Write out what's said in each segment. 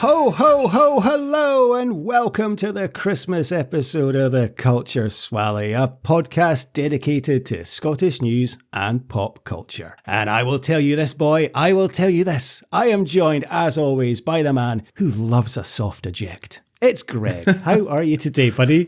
Ho, ho, ho, hello, and welcome to the Christmas episode of the Culture Swally, a podcast dedicated to Scottish news and pop culture. And I will tell you this, boy, I will tell you this. I am joined, as always, by the man who loves a soft eject. It's Greg. How are you today, buddy?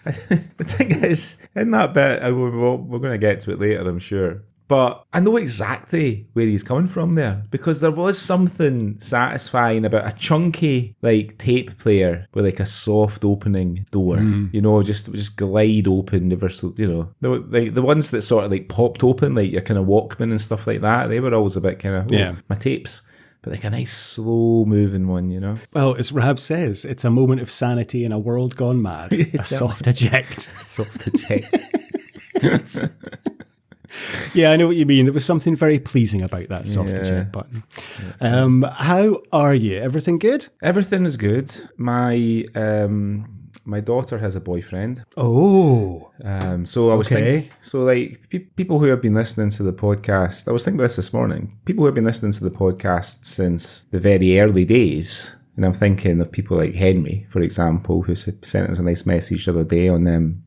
The thing is, in that bit, we're going to get to it later, I'm sure. But I know exactly where he's coming from there, because there was something satisfying about a chunky, like, tape player with, like, a soft opening door. You know, just glide open, never so, you know. The ones that sort of, like, popped open, like your kind of Walkman and stuff like that, they were always a bit kind of, my tapes. But like a nice slow moving one, you know? Well, as Rab says, it's a moment of sanity in a world gone mad. A soft eject. Soft eject. Yeah, I know what you mean. There was something very pleasing about that soft eject button. How are you? Everything good? Everything is good. My daughter has a boyfriend. Oh. So I was thinking, so like people who have been listening to the podcast, I was thinking this morning, people who have been listening to the podcast since the very early days, and I'm thinking of people like Henry, for example, who sent us a nice message the other day on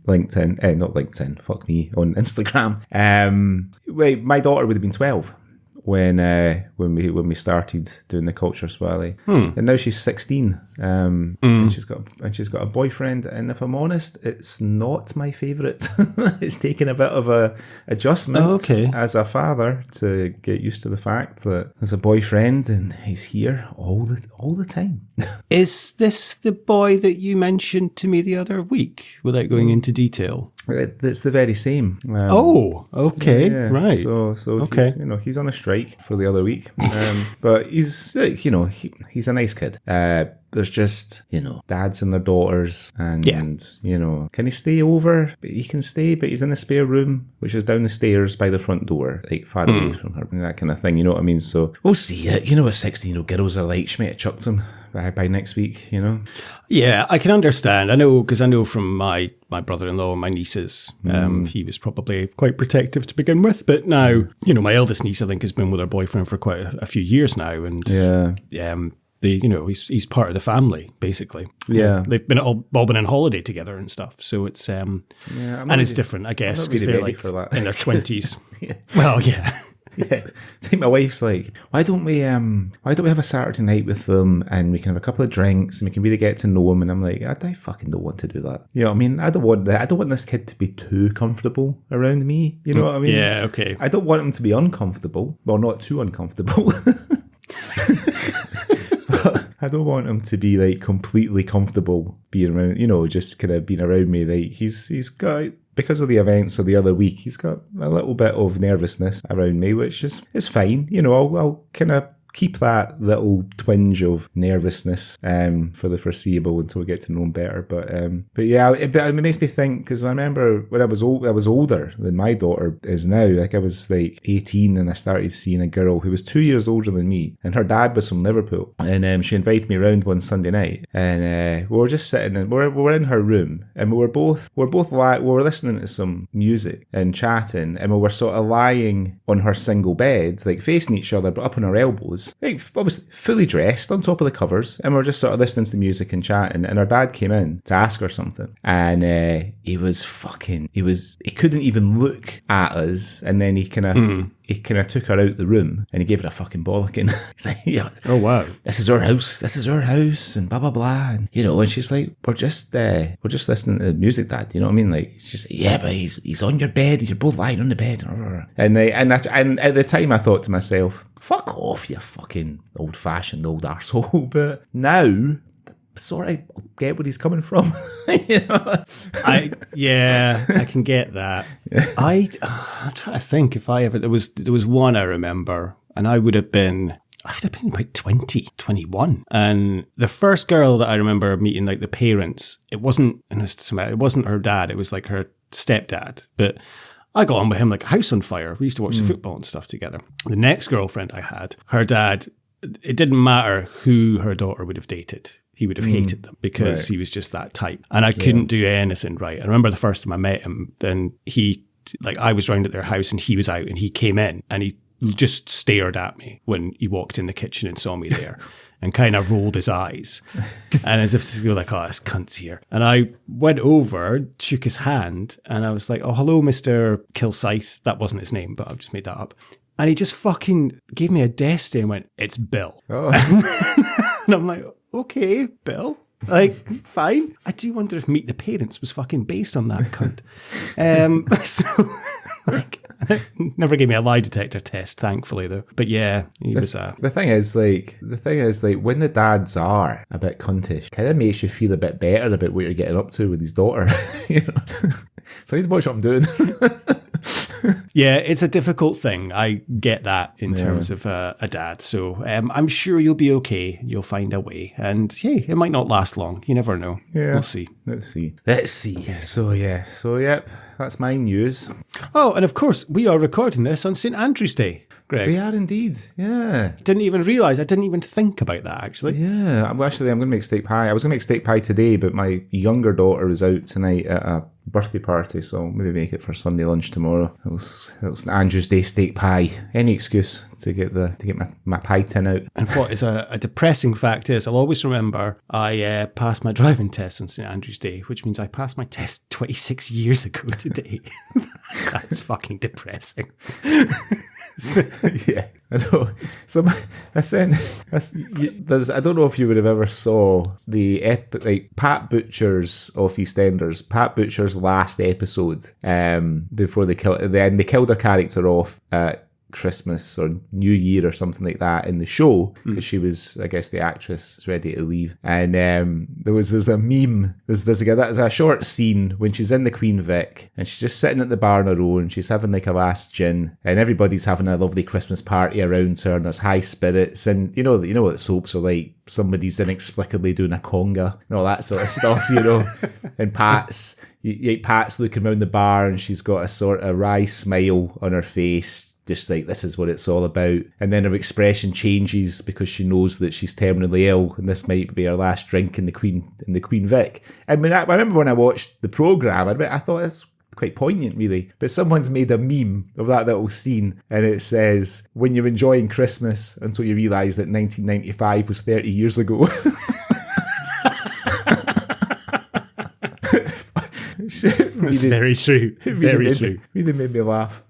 LinkedIn, not LinkedIn, fuck me, on Instagram. My daughter would have been 12 when we started doing the Culture Swally, and now she's 16, and she's got a boyfriend. And if I'm honest, it's not my favourite. It's taken a bit of a adjustment as a father to get used to the fact that there's a boyfriend and he's here all the time. Is this the boy that you mentioned to me the other week, without going into detail? It's the very same. Right. So he's on a strike for the other week, but he's he's a nice kid. There's just, dads and their daughters, and, can he stay over? He can stay, but he's in a spare room, which is down the stairs by the front door, like far away from her, that kind of thing, you know what I mean? So we'll see it. You know what 16-year-old girls are like. She might have chucked him by next week, you know? Yeah, I can understand. I know from my brother-in-law and my nieces, he was probably quite protective to begin with, but now, my eldest niece, I think, has been with her boyfriend for quite a few years now, and he's part of the family, basically. Yeah. They've been all been on holiday together and stuff. So it's, it's different, I guess, because they're like in their 20s. Well, yeah. Yeah, I think my wife's like, why don't we have a Saturday night with them and we can have a couple of drinks and we can really get to know them? And I'm like, I fucking don't want to do that. You know what I mean? I don't want this kid to be too comfortable around me. You know what I mean? Yeah, okay. I don't want him to be uncomfortable. Well, not too uncomfortable. But I don't want him to be like completely comfortable being around, just kind of being around me. Like he's got, because of the events of the other week, he's got a little bit of nervousness around me, which is fine. I'll kind of keep that little twinge of nervousness for the foreseeable until we get to know him better. But yeah, it makes me think, because I remember when I was older than my daughter is now. Like I was like 18 and I started seeing a girl who was 2 years older than me, and her dad was from Liverpool, and she invited me around one Sunday night, and we were just sitting and we were in her room, and we were listening to some music and chatting, and we were sort of lying on her single bed, like facing each other but up on our elbows, like obviously fully dressed on top of the covers, and we were just sort of listening to the music and chatting, and her dad came in to ask her something, and he couldn't even look at us, and then he kind of took her out the room and he gave her a fucking bollocking. He's like, yeah, oh wow, this is our house, and blah blah blah, and and she's like, we're just listening to the music, Dad. You know what I mean? Like she's like, yeah, but he's on your bed, you're both lying on the bed, and at the time I thought to myself, fuck off, you fucking old fashioned old arsehole. But now, sort of get where he's coming from. I can get that. I'm trying to think if I ever, there was one I remember, and I would have been about 20, 21. And the first girl that I remember meeting, like the parents, it wasn't her dad, it was like her stepdad, but I got on with him like a house on fire. We used to watch the football and stuff together. The next girlfriend I had, her dad, it didn't matter who her daughter would have dated. He would have hated them because he was just that type. And I couldn't do anything right. I remember the first time I met him, then I was round at their house and he was out, and he came in and he just stared at me when he walked in the kitchen and saw me there. and kind of rolled his eyes. And as if to feel like, oh, this cunt's here. And I went over, shook his hand, and I was like, oh, hello, Mr. Kilsyth. That wasn't his name, but I've just made that up. And he just fucking gave me a death stare and went, it's Bill. Oh. And I'm like, okay, Bill. Like, fine. I do wonder if Meet the Parents was fucking based on that cunt. So, like, never gave me a lie detector test, thankfully, though. But yeah, he was a... The thing is, when the dads are a bit cuntish, kind of makes you feel a bit better about what you're getting up to with his daughter. You know? So I need to watch what I'm doing. Yeah, it's a difficult thing. I get that in terms of a dad. So I'm sure you'll be okay. You'll find a way. And hey, it might not last long. You never know. Yeah. We'll see. Let's see. So yep, that's my news. Oh, and of course, we are recording this on St. Andrew's Day, Greg. We are indeed, yeah. Didn't even realise. I didn't even think about that, actually. Yeah, I'm going to make steak pie. I was going to make steak pie today, but my younger daughter is out tonight at a birthday party, so I'll maybe make it for Sunday lunch tomorrow. It was St. Andrew's Day steak pie. Any excuse to get my pie tin out. And what is a depressing fact is, I'll always remember I passed my driving test on St. Andrew's Day, which means I passed my test 26 years ago today. That's fucking depressing. Yeah, I know. So I don't know if you would have ever saw the Pat Butcher's of EastEnders. Pat Butcher's last episode, before they killed her character off at Christmas or New Year or something like that in the show, because she was, I guess, the actress is ready to leave. And there's a meme. There's a short scene when she's in the Queen Vic and she's just sitting at the bar on her own. She's having like a last gin, and everybody's having a lovely Christmas party around her, and there's high spirits, and you know what soaps are like. Somebody's inexplicably doing a conga and all that sort of stuff, you know. And Pat's looking around the bar, and she's got a sort of wry smile on her face, just like, this is what it's all about. And then her expression changes because she knows that she's terminally ill, and this might be her last drink in the Queen Vic. And I remember when I watched the programme, I thought it's quite poignant, really. But someone's made a meme of that little scene, and it says, when you're enjoying Christmas until you realise that 1995 was 30 years ago. That's very true. Very true. Really made me laugh.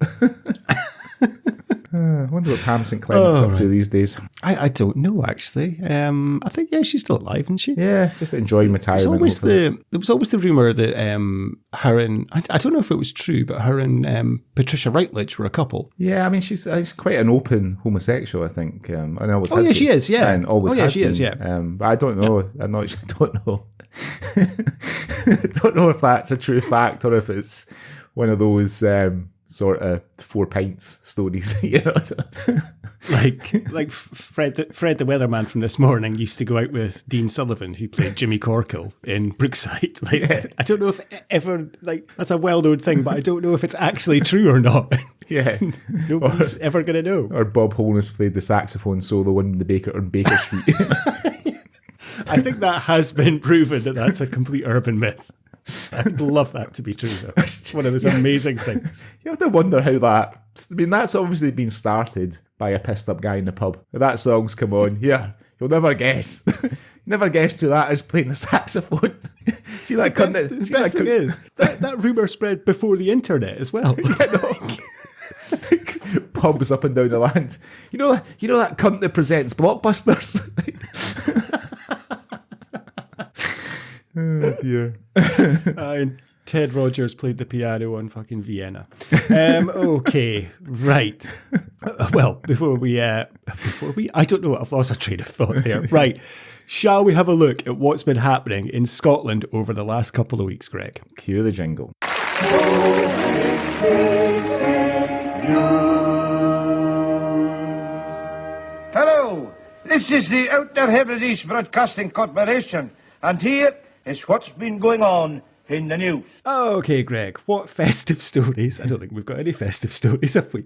I wonder what Pam St. Clement's up to these days. I don't know, actually. I think, she's still alive, isn't she? Yeah, just enjoying retirement. There was always the rumour that her and, I don't know if it was true, but her and Patricia Routledge were a couple. Yeah, I mean, she's quite an open homosexual, I think. And always has been. She is, yeah. And always has she been. is, yeah. But I don't know. Yeah. I don't know. I don't know if that's a true fact or if it's one of those sort of 4 pints stories, you know. like Fred the weatherman from This Morning used to go out with Dean Sullivan, who played Jimmy Corkle in Brookside. I don't know if ever, that's a well-known thing, but I don't know if it's actually true or not. Yeah. Nobody's ever going to know. Or Bob Holness played the saxophone solo on Baker Street. I think that has been proven that that's a complete urban myth. I'd love that to be true, though. It's one of those amazing things. You have to wonder how that's obviously been started by a pissed up guy in the pub. That song's come on. Yeah, you'll never guess. Never guessed who that is playing the saxophone. See that cunt? The best thing is, that rumour spread before the internet as well. Pubs up and down the land. You know that cunt that presents Blockbusters? Oh dear. And Ted Rogers played the piano on fucking Vienna. Okay, right. Well, before we, I don't know, I've lost my train of thought there. Right. Shall we have a look at what's been happening in Scotland over the last couple of weeks, Greg? Cue the jingle. Hello, this is the Outer Hebrides Broadcasting Corporation, and here is what's been going on in the news. Okay, Greg, what festive stories, I don't think we've got any festive stories, have we?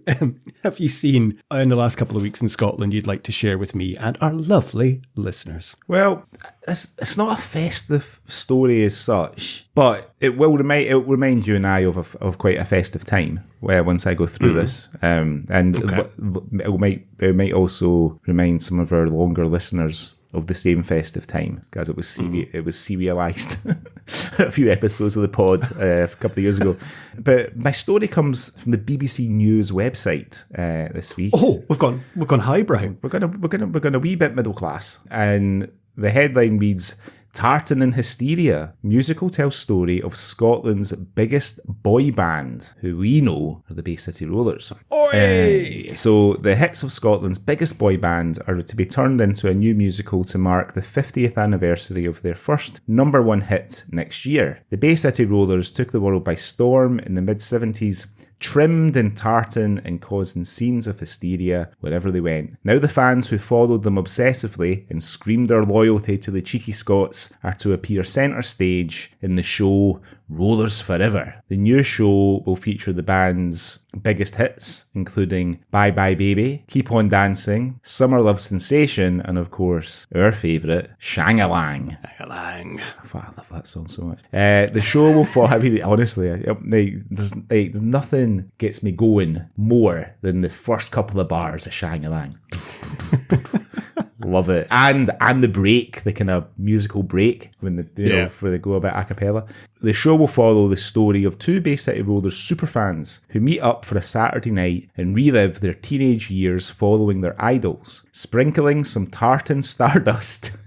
Have you seen in the last couple of weeks in Scotland you'd like to share with me and our lovely listeners? Well, it's not a festive story as such, but it will remind you and I of quite a festive time once I go through this. And okay. It might also remind some of our longer listeners of the same festive time, because it was serialized a few episodes of the pod a couple of years ago. But my story comes from the BBC News website this week. Oh, we've gone highbrow. We're gonna a wee bit middle class, and the headline reads: Tartan and Hysteria. Musical tells story of Scotland's biggest boy band, who we know are the Bay City Rollers. So the hits of Scotland's biggest boy band are to be turned into a new musical to mark the 50th anniversary of their first number one hit next year. The Bay City Rollers took the world by storm in the mid-70s, trimmed in tartan and causing scenes of hysteria wherever they went. Now the fans who followed them obsessively and screamed their loyalty to the cheeky Scots are to appear centre stage in the show Rollers Forever. The new show will feature the band's biggest hits, including Bye Bye Baby, Keep On Dancing, Summer Love Sensation, and of course, our favourite, Shang-a-Lang. Shang-a-Lang. I love that song so much. The show will follow, honestly, there's nothing gets me going more than the first couple of bars of Shang-a-Lang. Love it. And the break, the kind of musical break when where they go a bit a cappella. The show will follow the story of two Bay City Rollers superfans who meet up for a Saturday night and relive their teenage years following their idols, sprinkling some tartan stardust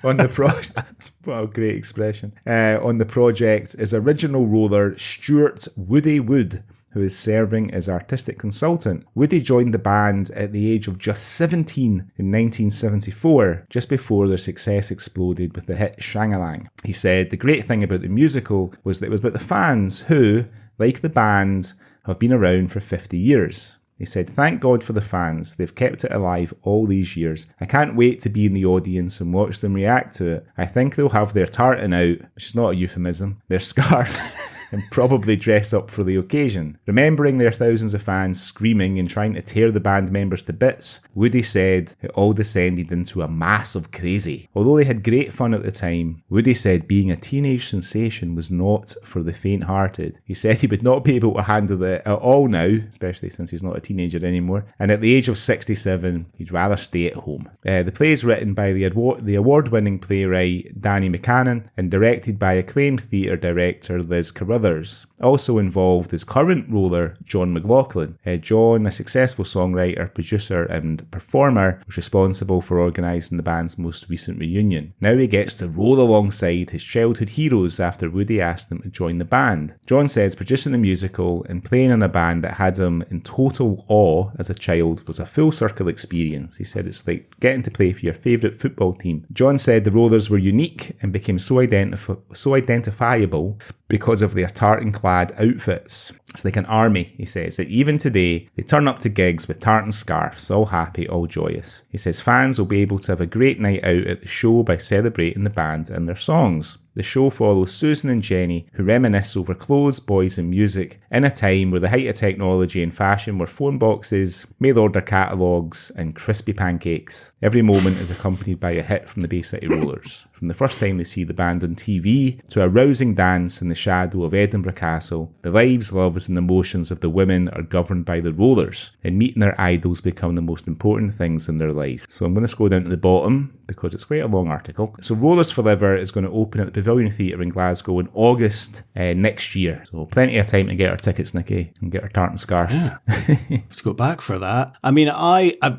on the project. What a great expression. On the project is original roller Stuart Woody Wood, who is serving as artistic consultant. Woody joined the band at the age of just 17 in 1974, just before their success exploded with the hit Shang-a-Lang. He said the great thing about the musical was that it was about the fans who, like the band, have been around for 50 years. He said, thank God for the fans. They've kept it alive all these years. I can't wait to be in the audience and watch them react to it. I think they'll have their tartan out, which is not a euphemism, their scarves, and probably dress up for the occasion. Remembering their thousands of fans screaming and trying to tear the band members to bits, Woody said it all descended into a mass of crazy. Although they had great fun at the time, Woody said being a teenage sensation was not for the faint-hearted. He said he would not be able to handle it at all now, especially since he's not a teenager anymore, and at the age of 67, he'd rather stay at home. The play is written by the award-winning playwright Danny McCannon and directed by acclaimed theatre director Liz Carruthers. Also involved is current roller John McLaughlin. John, a successful songwriter, producer and performer, was responsible for organising the band's most recent reunion. Now he gets to roll alongside his childhood heroes after Woody asked him to join the band. John says producing the musical and playing in a band that had him in total awe as a child was a full circle experience. He said it's like getting to play for your favourite football team. John said the Rollers were unique and became so identifiable because of their tartan-clad outfits. It's like an army, he says, that even today, they turn up to gigs with tartan scarves, all happy, all joyous. He says fans will be able to have a great night out at the show by celebrating the band and their songs. The show follows Susan and Jenny, who reminisce over clothes, boys and music, in a time where the height of technology and fashion were phone boxes, mail-order catalogues and crispy pancakes. Every moment is accompanied by a hit from the Bay City Rollers. From the first time they see the band on TV, to a rousing dance in the shadow of Edinburgh Castle, the lives, loves and emotions of the women are governed by the Rollers, and meeting their idols become the most important things in their life. So I'm going to scroll down to the bottom, because it's quite a long article. So Rollers Forever is going to open at the Pavilion Theatre in Glasgow in August next year. So plenty of time to get our tickets, Nicky, and get our tartan scarves. Yeah. Let's go back for that. I mean,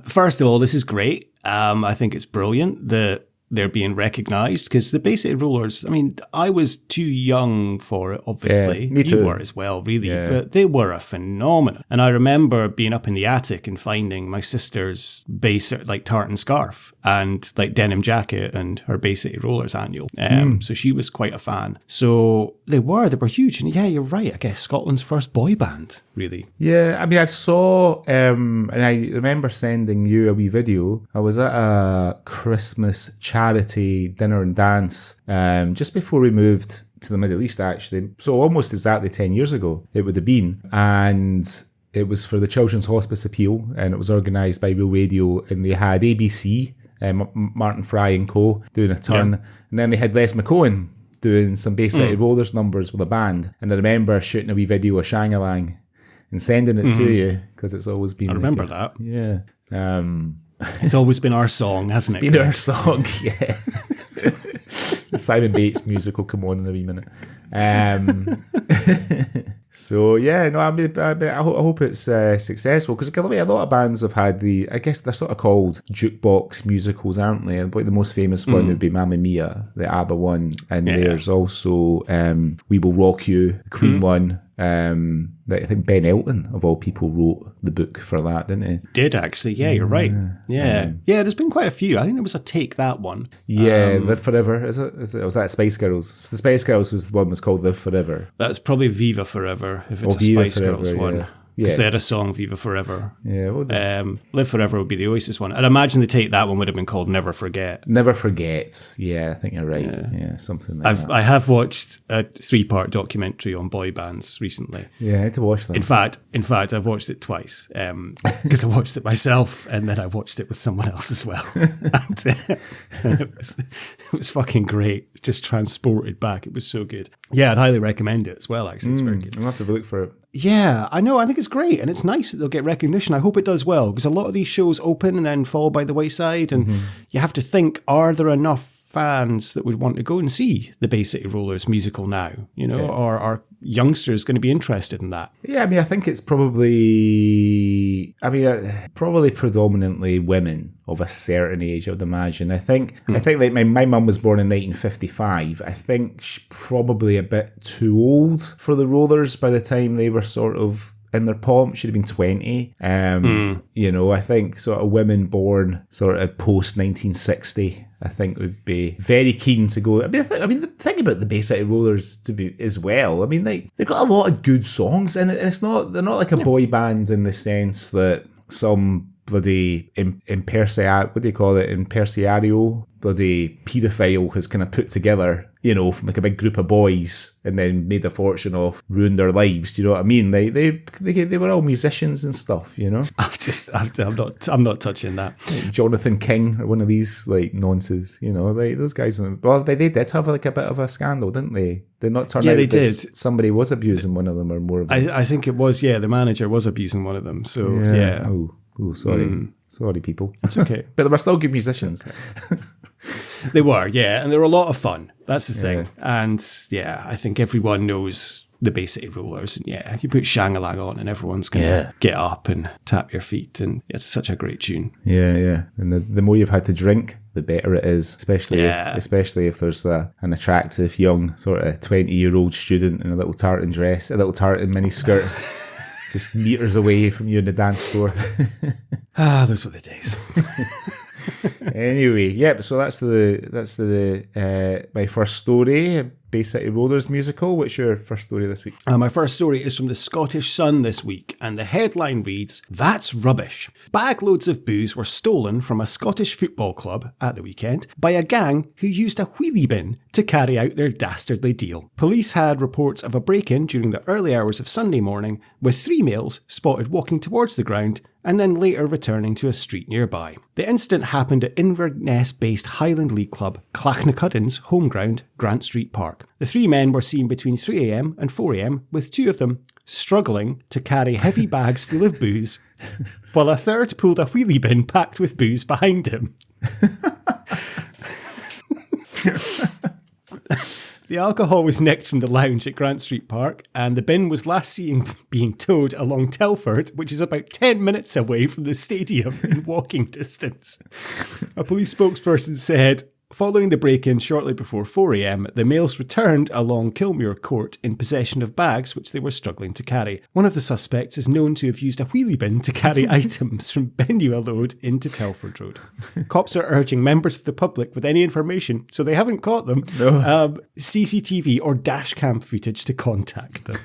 first of all, this is great. I think it's brilliant that they're being recognised, because the Bay City Rollers, I mean, I was too young for it, obviously. Yeah, me too. You were as well, really. Yeah. But they were a phenomenon. And I remember being up in the attic and finding my sister's tartan scarf and like denim jacket and her Bay City Rollers annual. So she was quite a fan. So they were huge. And yeah, you're right. I guess Scotland's first boy band, really. Yeah, I mean, I saw, and I remember sending you a wee video. I was at a Christmas charity dinner and dance just before we moved to the Middle East, actually. So almost exactly 10 years ago it would have been. And it was for the Children's Hospice Appeal, and it was organised by Real Radio, and they had ABC, Martin Fry and co. doing a turn. Yeah. And then they had Les McCohen doing some Bay City Rollers numbers with a band. And I remember shooting a wee video of Shang-a-Lang and sending it to you, because it's always been... I remember that. Yeah. It's always been our song, hasn't it? Been our song, yeah. The Simon Bates music will come on in a wee minute. So yeah, no, I hope it's successful, because a lot of bands have had I guess they're sort of called jukebox musicals, aren't they? And the most famous one would be Mamma Mia, the ABBA one, and there's also We Will Rock You, the Queen one. I think Ben Elton, of all people, wrote the book for that, didn't he? Did actually, yeah, you're right. Yeah, there's been quite a few. I think there was a Take That one. Yeah, Live Forever, is it? Was that Spice Girls? The Spice Girls was called Live Forever. That's probably Viva Forever, if it's a Spice Girls one. Yeah. Because they had a song, Viva Forever. Yeah, Live Forever would be the Oasis one. I'd imagine the Take That one would have been called Never Forget. Never Forget. Yeah, I think you're right. Yeah, something like that. I have watched a 3-part documentary on boy bands recently. Yeah, I had to watch that. In fact, I've watched it twice, because I watched it myself and then I watched it with someone else as well. and it was fucking great. Just transported back. It was so good. Yeah, I'd highly recommend it as well, actually. It's very good. I'll have to look for it. Yeah, I know. I think it's great, and it's nice that they'll get recognition. I hope it does well, because a lot of these shows open and then fall by the wayside, and you have to think, are there enough fans that would want to go and see the Bay City Rollers musical now? Or are youngsters going to be interested in that? Yeah, I mean, I think it's probably predominantly women of a certain age, I would imagine. I think like my mum was born in 1955. I think she's probably a bit too old for the Rollers by the time they were sort of in their pomp. She'd have been 20. I think sort of women born sort of post 1960, I think, would be very keen to go. I mean, the thing about the Bay City Rollers as well, I mean, they've got a lot of good songs, and they're not like a boy band in the sense that some bloody impresario bloody paedophile has kind of put together, from like a big group of boys and then made a fortune off, ruined their lives. Do you know what I mean? They were all musicians and stuff, I'm not touching that. Like Jonathan King or one of these like nonces, those guys. Well, they did have like a bit of a scandal, didn't they? Did not turn out they that did. Somebody was abusing one of them, or more of them. I think it was. Yeah, the manager was abusing one of them. So yeah. Oh, sorry. Sorry, people. It's okay. But they were still good musicians. They were, yeah. And they were a lot of fun. That's the thing. And yeah, I think everyone knows the Bay City Rollers. And yeah, you put Shang-a-Lang on and everyone's going to get up and tap your feet. And it's such a great tune. Yeah. And the more you've had to drink, the better it is, especially if there's an attractive young sort of 20-year-old student in a little tartan dress, a little tartan mini skirt. Just meters away from you on the dance floor. Those were the days. Anyway, so that's my first story, Bay City Rollers musical. What's your first story this week? My first story is from the Scottish Sun this week, and the headline reads, "That's rubbish. Bagloads of booze were stolen from a Scottish football club at the weekend by a gang who used a wheelie bin to carry out their dastardly deal." Police had reports of a break-in during the early hours of Sunday morning, with 3 males spotted walking towards the ground and then later returning to a street nearby. The incident happened at Inverness-based Highland League club Clachnacudden's home ground, Grant Street Park. The 3 men were seen between 3 a.m. and 4 a.m, with 2 of them struggling to carry heavy bags full of booze, while a third pulled a wheelie bin packed with booze behind him. The alcohol was nicked from the lounge at Grant Street Park, and the bin was last seen being towed along Telford, which is about 10 minutes away from the stadium in walking distance. A police spokesperson said, "Following the break-in shortly before 4 a.m, the males returned along Kilmuir Court in possession of bags which they were struggling to carry. One of the suspects is known to have used a wheelie bin to carry items from Benualode into Telford Road. Cops are urging members of the public with any information, so they haven't caught them, CCTV or dash cam footage to contact them."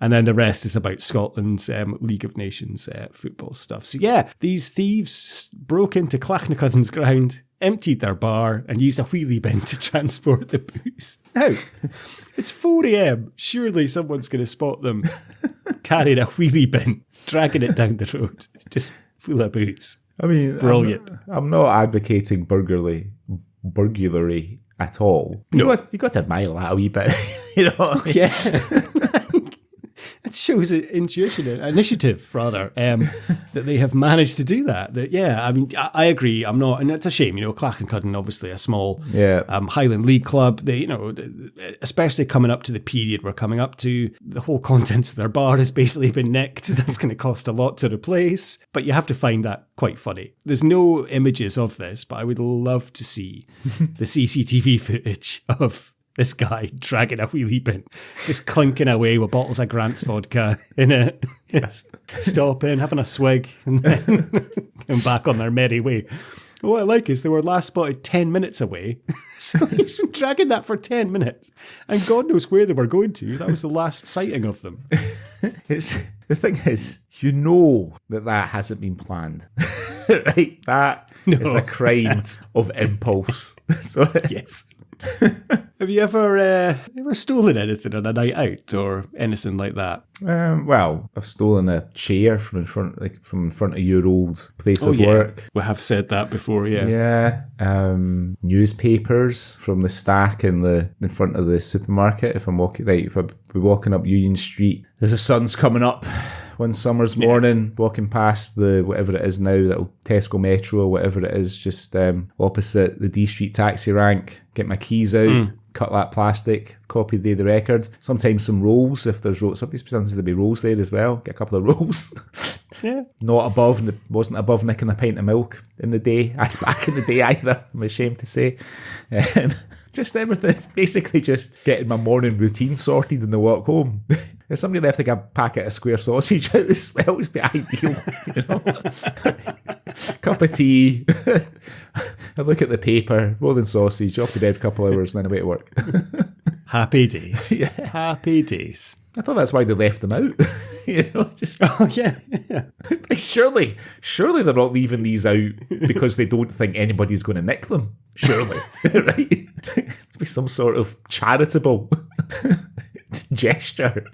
And then the rest is about Scotland's League of Nations football stuff. So yeah, these thieves broke into Clachnacudden's ground, emptied their bar and used a wheelie bin to transport the booze. Now, it's 4 a.m. Surely someone's going to spot them carrying a wheelie bin, dragging it down the road, just full of booze. I mean, brilliant. I'm not advocating burglary at all. No. You got to admire that a wee bit. You know what I mean? Yeah. It shows initiative, rather. that they have managed to do that. Yeah, I mean, I agree. I'm not, and it's a shame, Clackencudden, obviously a small Highland League club. They, especially coming up to the period we're coming up to, the whole contents of their bar has basically been nicked. That's going to cost a lot to replace, but you have to find that quite funny. There's no images of this, but I would love to see the CCTV footage of this guy dragging a wheelie bin, just clinking away with bottles of Grant's vodka in it, stopping, having a swig, and then going back on their merry way. What I like is they were last spotted 10 minutes away, so he's been dragging that for 10 minutes, and God knows where they were going to. That was the last sighting of them. The thing is, that hasn't been planned, right? That is a crime of impulse. So, yes. Have you ever stolen anything on a night out or anything like that? Well, I've stolen a chair from in front of your old place of work. We have said that before, yeah. Yeah. Newspapers from the stack in front of the supermarket. If I'm walking up Union Street, there's the sun's coming up one summer's morning, walking past the whatever it is now, little Tesco Metro or whatever it is, just opposite the D Street taxi rank, get my keys out, cut that plastic, copy the record. Sometimes some rolls, if there's rolls. Sometimes there'll be rolls there as well. Get a couple of rolls. Yeah. Wasn't above nicking a pint of milk in the day, back in the day either, I'm ashamed to say. Just everything. It's basically just getting my morning routine sorted in the walk home. If somebody left a packet of square sausage out as well, would be ideal. Cup of tea. I look at the paper, rolling sausage, off to bed for a couple of hours, and then away to work. Happy days. Yeah. Happy days. I thought that's why they left them out. Oh, yeah. Surely they're not leaving these out because they don't think anybody's going to nick them. Surely. Right? It's be some sort of charitable gesture.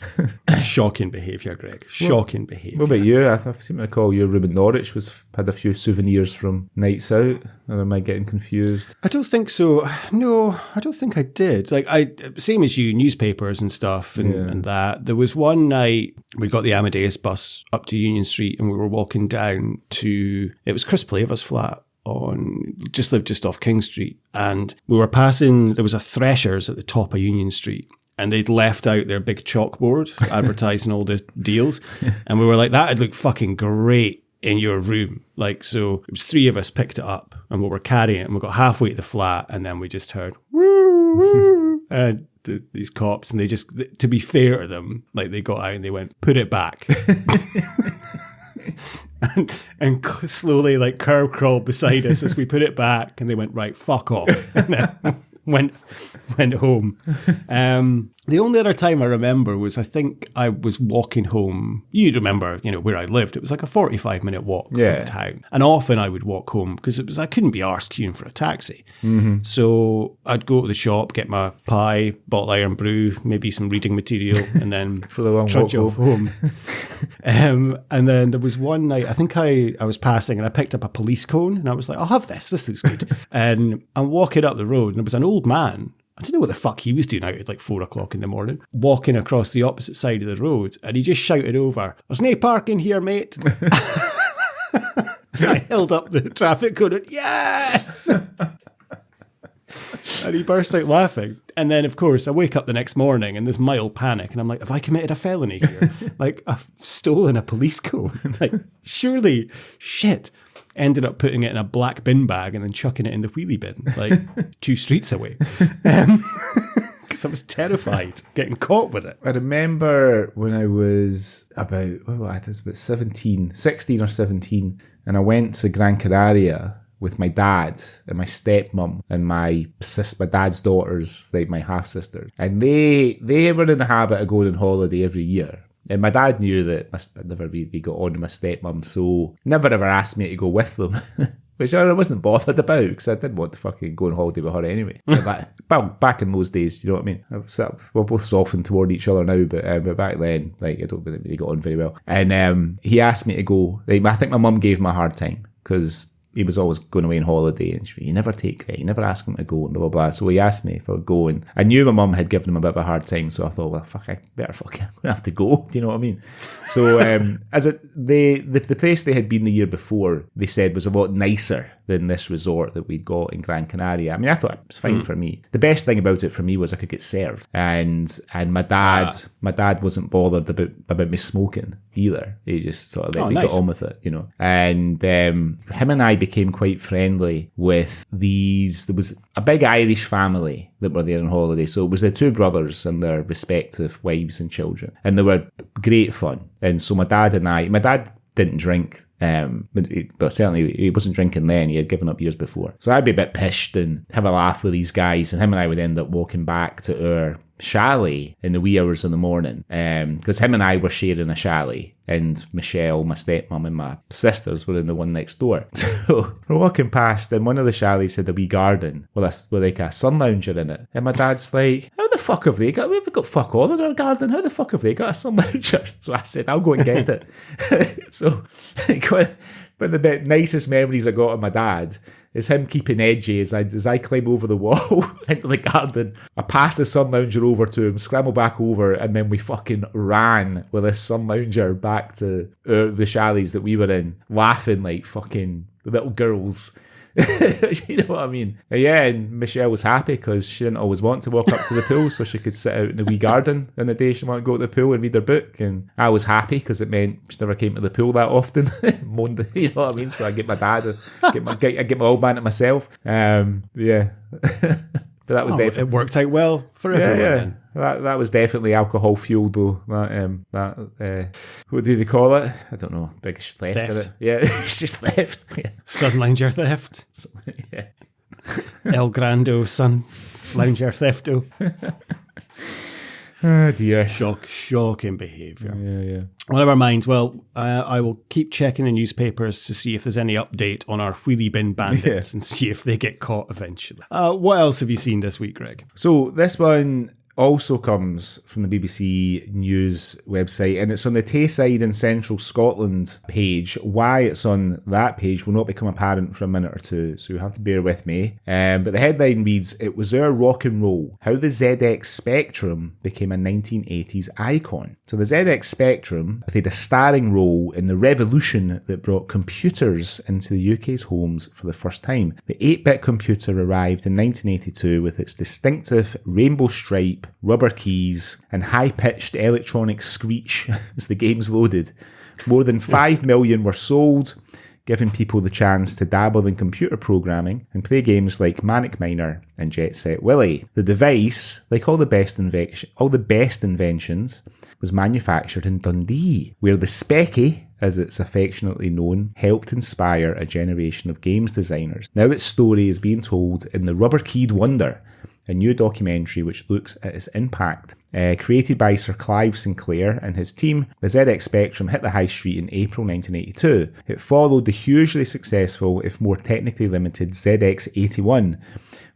Shocking behaviour, Greg. Shocking behaviour. What about you? I seem to recall your room in Norwich had a few souvenirs from nights out. Or am I getting confused? I don't think so. No, I don't think I did. Same as you, newspapers and stuff and that. There was one night we got the Amadeus bus up to Union Street and we were walking down to, it was Chris Plaver's flat. Lived just off King Street, and we were passing, there was a Threshers at the top of Union Street, and they'd left out their big chalkboard advertising all the deals, and we were like, that'd look fucking great in your room. So it was three of us picked it up, and we were carrying it, and we got halfway to the flat, and then we just heard woo woo, and these cops, and they just, to be fair to them, they got out and they went, put it back. and slowly curb crawled beside us as we put it back, and they went, right, fuck off, and then went home. The only other time I remember was, I think I was walking home. You'd remember, where I lived. It was like a 45-minute walk from town. And often I would walk home because I couldn't be arsed queuing for a taxi. Mm-hmm. So I'd go to the shop, get my pie, bottle iron brew, maybe some reading material, and then for the long trudge walk off home. And then there was one night, I think I was passing and I picked up a police cone and I was like, I'll have this. This looks good. And I'm walking up the road and there was an old man. I didn't know what the fuck he was doing out at 4 o'clock in the morning, walking across the opposite side of the road, and he just shouted over, "There's no parking here, mate." I held up the traffic cone and, yes! And he burst out laughing. And then, of course, I wake up the next morning and there's mild panic, and I'm like, have I committed a felony here? I've stolen a police cone. Surely, shit. Ended up putting it in a black bin bag and then chucking it in the wheelie bin, 2 streets away. Because I was terrified getting caught with it. I remember when I was about 16 or 17, and I went to Gran Canaria with my dad and my stepmom and my dad's daughters, my half-sisters. And they were in the habit of going on holiday every year. And my dad knew that I'd never really got on with my stepmom, so never ever asked me to go with them. Which I wasn't bothered about, because I didn't want to fucking go on holiday with her anyway. Back in those days, you know what I mean? We're both softened toward each other now, but back then, I don't really got on very well. And he asked me to go. I think my mum gave him a hard time, because he was always going away on holiday, and you never take Greg, you never ask him to go, and blah, blah, blah. So he asked me if I would go, and I knew my mum had given him a bit of a hard time, so I thought, well, fuck, I'm going to have to go. Do you know what I mean? So the place they had been the year before, they said was a lot nicer than this resort that we'd got in Gran Canaria. I mean, I thought it was fine for me. The best thing about it for me was I could get served, and my dad wasn't bothered about me smoking either. He just sort of let me get on with it, you know. And him and I became quite friendly with these. There was a big Irish family that were there on holiday. So it was the two brothers and their respective wives and children, and they were great fun. And so my dad didn't drink. But certainly he wasn't drinking then. He had given up years before. So I'd be a bit pissed and have a laugh with these guys, and him and I would end up walking back to our chalet in the wee hours of the morning, because him and I were sharing a chalet, and Michelle, my stepmom, and my sisters were in the one next door. So we're walking past, and one of the chalets had a wee garden with like a sun lounger in it, and my dad's like, how the fuck have they got, we've got fuck all in our garden, how the fuck have they got a sun lounger? So I said, I'll go and get it. So but the nicest memories I got of my dad is him keeping edgy as I climb over the wall into the garden. I pass the sun lounger over to him, scramble back over, and then we fucking ran with this sun lounger back to the chalets that we were in, laughing like fucking little girls. You know what I mean? And Michelle was happy because she didn't always want to walk up to the pool, so she could sit out in the wee garden in the day she wanted to go to the pool and read her book. And I was happy because it meant she never came to the pool that often. Monday, you know what I mean? So I get my dad, I get my old man to myself. But that was definitely, it worked out well for everyone. Then. That was definitely alcohol fueled though. That what do they call it? I don't know. Big theft. Yeah, it's just theft. Yeah. Sun lounger theft. Yeah. El Grando sun lounger thefto. Oh dear. Shocking behaviour. Yeah. Well, never mind. Well, I will keep checking the newspapers to see if there's any update on our wheelie bin bandits and see if they get caught eventually. What else have you seen this week, Greg? So this one also comes from the BBC News website, and it's on the Tayside in Central Scotland page. Why it's on that page will not become apparent for a minute or two, so you'll have to bear with me. But the headline reads, "It was our rock and roll, how the ZX Spectrum became a 1980s icon." So the ZX Spectrum played a starring role in the revolution that brought computers into the UK's homes for the first time. The 8-bit computer arrived in 1982 with its distinctive rainbow stripe, rubber keys, and high-pitched electronic screech as the games loaded. More than 5 million were sold, giving people the chance to dabble in computer programming and play games like Manic Miner and Jet Set Willy. The device, like all the best inventions, was manufactured in Dundee, where the Specky, as it's affectionately known, helped inspire a generation of games designers. Now its story is being told in The Rubber Keyed Wonder, a new documentary which looks at its impact. Created by Sir Clive Sinclair and his team, the ZX Spectrum hit the high street in April 1982. It followed the hugely successful, if more technically limited, ZX81,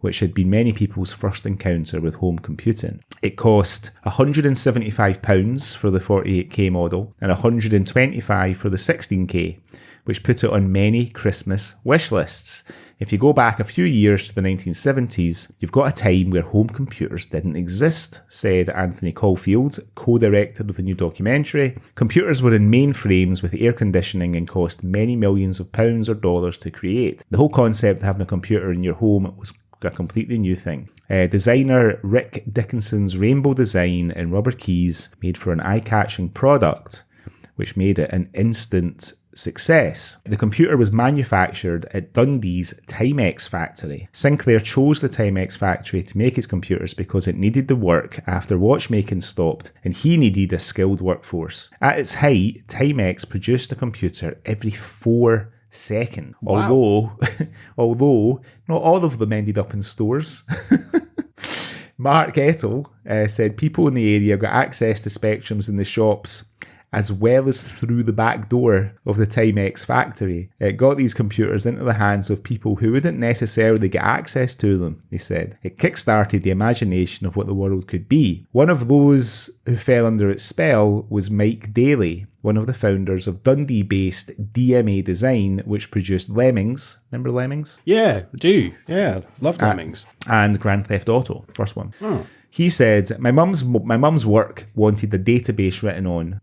which had been many people's first encounter with home computing. It cost £175 for the 48K model and £125 for the 16K, which put it on many Christmas wish lists. If you go back a few years to the 1970s, you've got a time where home computers didn't exist, said Anthony Caulfield, co-director of the new documentary. Computers were in mainframes with air conditioning and cost many millions of pounds or dollars to create. The whole concept of having a computer in your home was a completely new thing. Designer Rick Dickinson's rainbow design and rubber keys made for an eye-catching product, which made it an instant success. The computer was manufactured at Dundee's Timex factory. Sinclair chose the Timex factory to make his computers because it needed the work after watchmaking stopped, and he needed a skilled workforce. At its height, Timex produced a computer every 4 seconds. Wow. Although not all of them ended up in stores. Mark Ettle said people in the area got access to Spectrums in the shops as well as through the back door of the Timex factory. It got these computers into the hands of people who wouldn't necessarily get access to them, he said. It kick-started the imagination of what the world could be. One of those who fell under its spell was Mike Daly, one of the founders of Dundee-based DMA Design, which produced Lemmings. Remember Lemmings? Yeah, I do. Yeah, love Lemmings. And Grand Theft Auto, first one. Oh. He said, my mum's work wanted the database written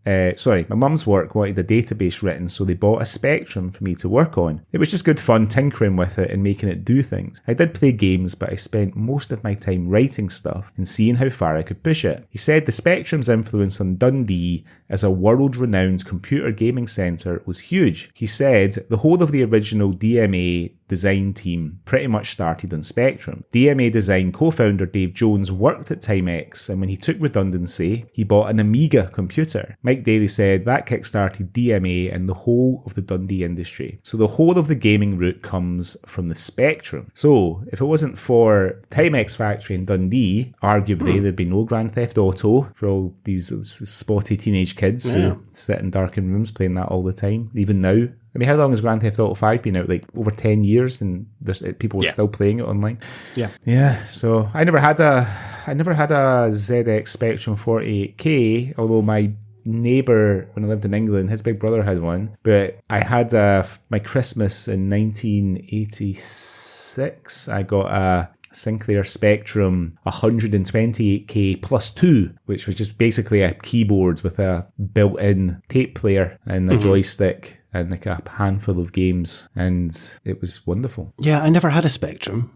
my mum's work wanted a database written, so they bought a Spectrum for me to work on. It was just good fun tinkering with it and making it do things. I did play games, but I spent most of my time writing stuff and seeing how far I could push it. He said the Spectrum's influence on Dundee as a world-renowned computer gaming centre was huge. He said the whole of the original DMA design team pretty much started on Spectrum. DMA Design co-founder Dave Jones worked at Timex, and when he took redundancy, he bought an Amiga computer. Mike Daly said that kickstarted DMA and the whole of the Dundee industry. So the whole of the gaming route comes from the Spectrum. So if it wasn't for Timex factory in Dundee, arguably there'd be no Grand Theft Auto for all these spotty teenage kids who sit in darkened rooms playing that all the time, even now. I mean, how long has Grand Theft Auto 5 been out? Like over 10 years, and people are still playing it online. Yeah. So I never had a ZX Spectrum 48K, although my neighbour, when I lived in England, his big brother had one. But I had my Christmas in 1986. I got a Sinclair Spectrum 128K plus 2, which was just basically a keyboard with a built-in tape player and a joystick and like a handful of games, and it was wonderful. Yeah, I never had a Spectrum.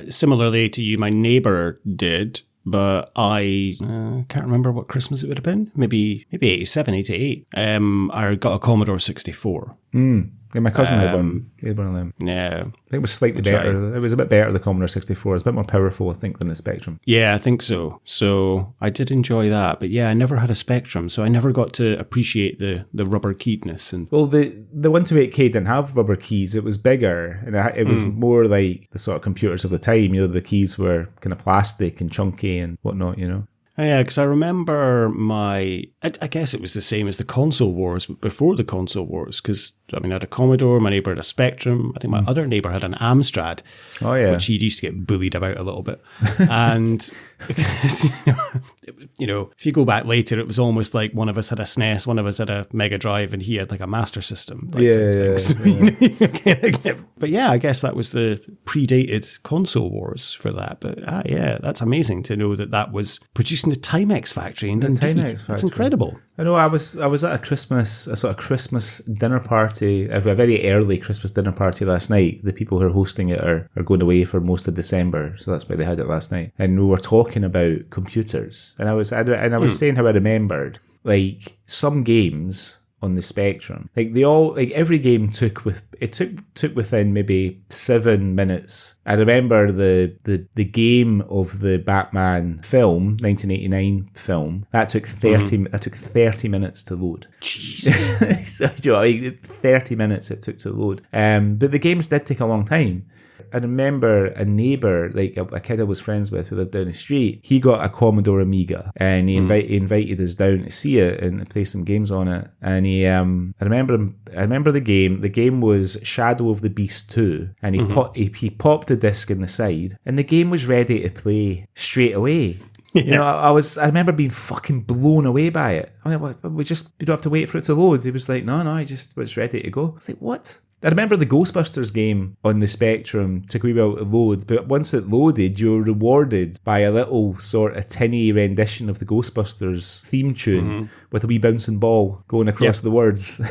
Similarly to you, my neighbour did, but I can't remember what Christmas it would have been. Maybe 87, 88. I got a Commodore 64. Yeah, my cousin had one. He had one of them. Yeah. I think it was slightly better. It was a bit better, the Commodore 64. It's a bit more powerful, I think, than the Spectrum. Yeah, I think so. So I did enjoy that. But yeah, I never had a Spectrum, so I never got to appreciate the rubber keyedness. And well, the 128K didn't have rubber keys. It was bigger, and it was more like the sort of computers of the time. You know, the keys were kind of plastic and chunky and whatnot, you know. Yeah, because I remember I guess it was the same as the console wars, but before the console wars, because, I mean, I had a Commodore, my neighbour had a Spectrum, I think my other neighbour had an Amstrad, which he used to get bullied about a little bit. And, because, you know, if you go back later, it was almost like one of us had a SNES, one of us had a Mega Drive, and he had like a Master System. But yeah, I guess that was the predated console wars for that. But yeah, that's amazing to know that was producing the Timex factory in Dundee. That's incredible. I know. I was at a sort of Christmas dinner party, a very early Christmas dinner party last night. The people who are hosting it are going away for most of December, so that's why they had it last night. And we were talking about computers, and I was saying how I remembered like some games on the Spectrum, like every game took within maybe 7 minutes. I remember the game of the Batman film, 1989 film, that took 30 minutes to load. Jesus. So, you know, 30 minutes it took to load. But the games did take a long time. I remember a neighbour, like a kid I was friends with who lived down the street, he got a Commodore Amiga, and he invited us down to see it and play some games on it. And I remember the game. The game was Shadow of the Beast 2, and he popped the disc in the side, and the game was ready to play straight away. Yeah. You know, I remember being fucking blown away by it. I mean, we don't have to wait for it to load. He was like, no, it's ready to go. I was like, what? I remember the Ghostbusters game on the Spectrum took a wee while to load, but once it loaded, you were rewarded by a little sort of tinny rendition of the Ghostbusters theme tune with a wee bouncing ball going across the words.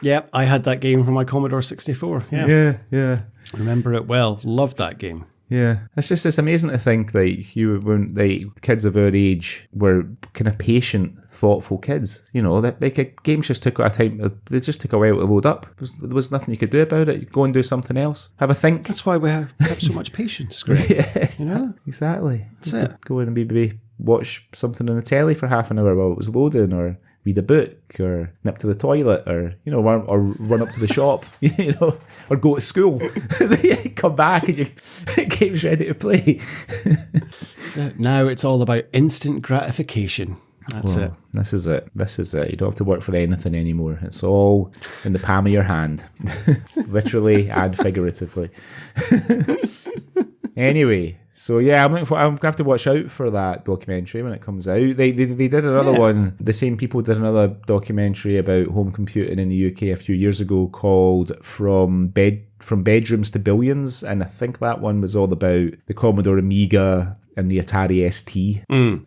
Yep, I had that game from my Commodore 64. Yeah. Remember it well. Loved that game. Yeah, it's amazing to think that when kids of our age were kind of patient, thoughtful kids. You know, that like games just took a time. They just took a while to load up. There was nothing you could do about it. You go and do something else. Have a think. That's why we have so much patience, Greg. Yes, you know, exactly. That's it. Go in and maybe watch something on the telly for half an hour while it was loading, or read a book, or nip to the toilet, or or run up to the shop, or go to school. Come back and your game's ready to play. Now it's all about instant gratification. That's it. This is it. You don't have to work for anything anymore. It's all in the palm of your hand. Literally and figuratively. Anyway, so yeah, I'm going to have to watch out for that documentary when it comes out. They did another one. The same people did another documentary about home computing in the UK a few years ago called From Bedrooms to Billions, and I think that one was all about the Commodore Amiga and the Atari ST and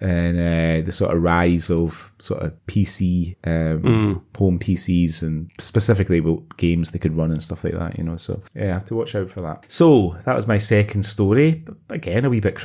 the sort of rise of sort of PC, home PCs, and specifically what games they could run and stuff like that, you know. So yeah, I have to watch out for that. So that was my second story. But again, a wee bit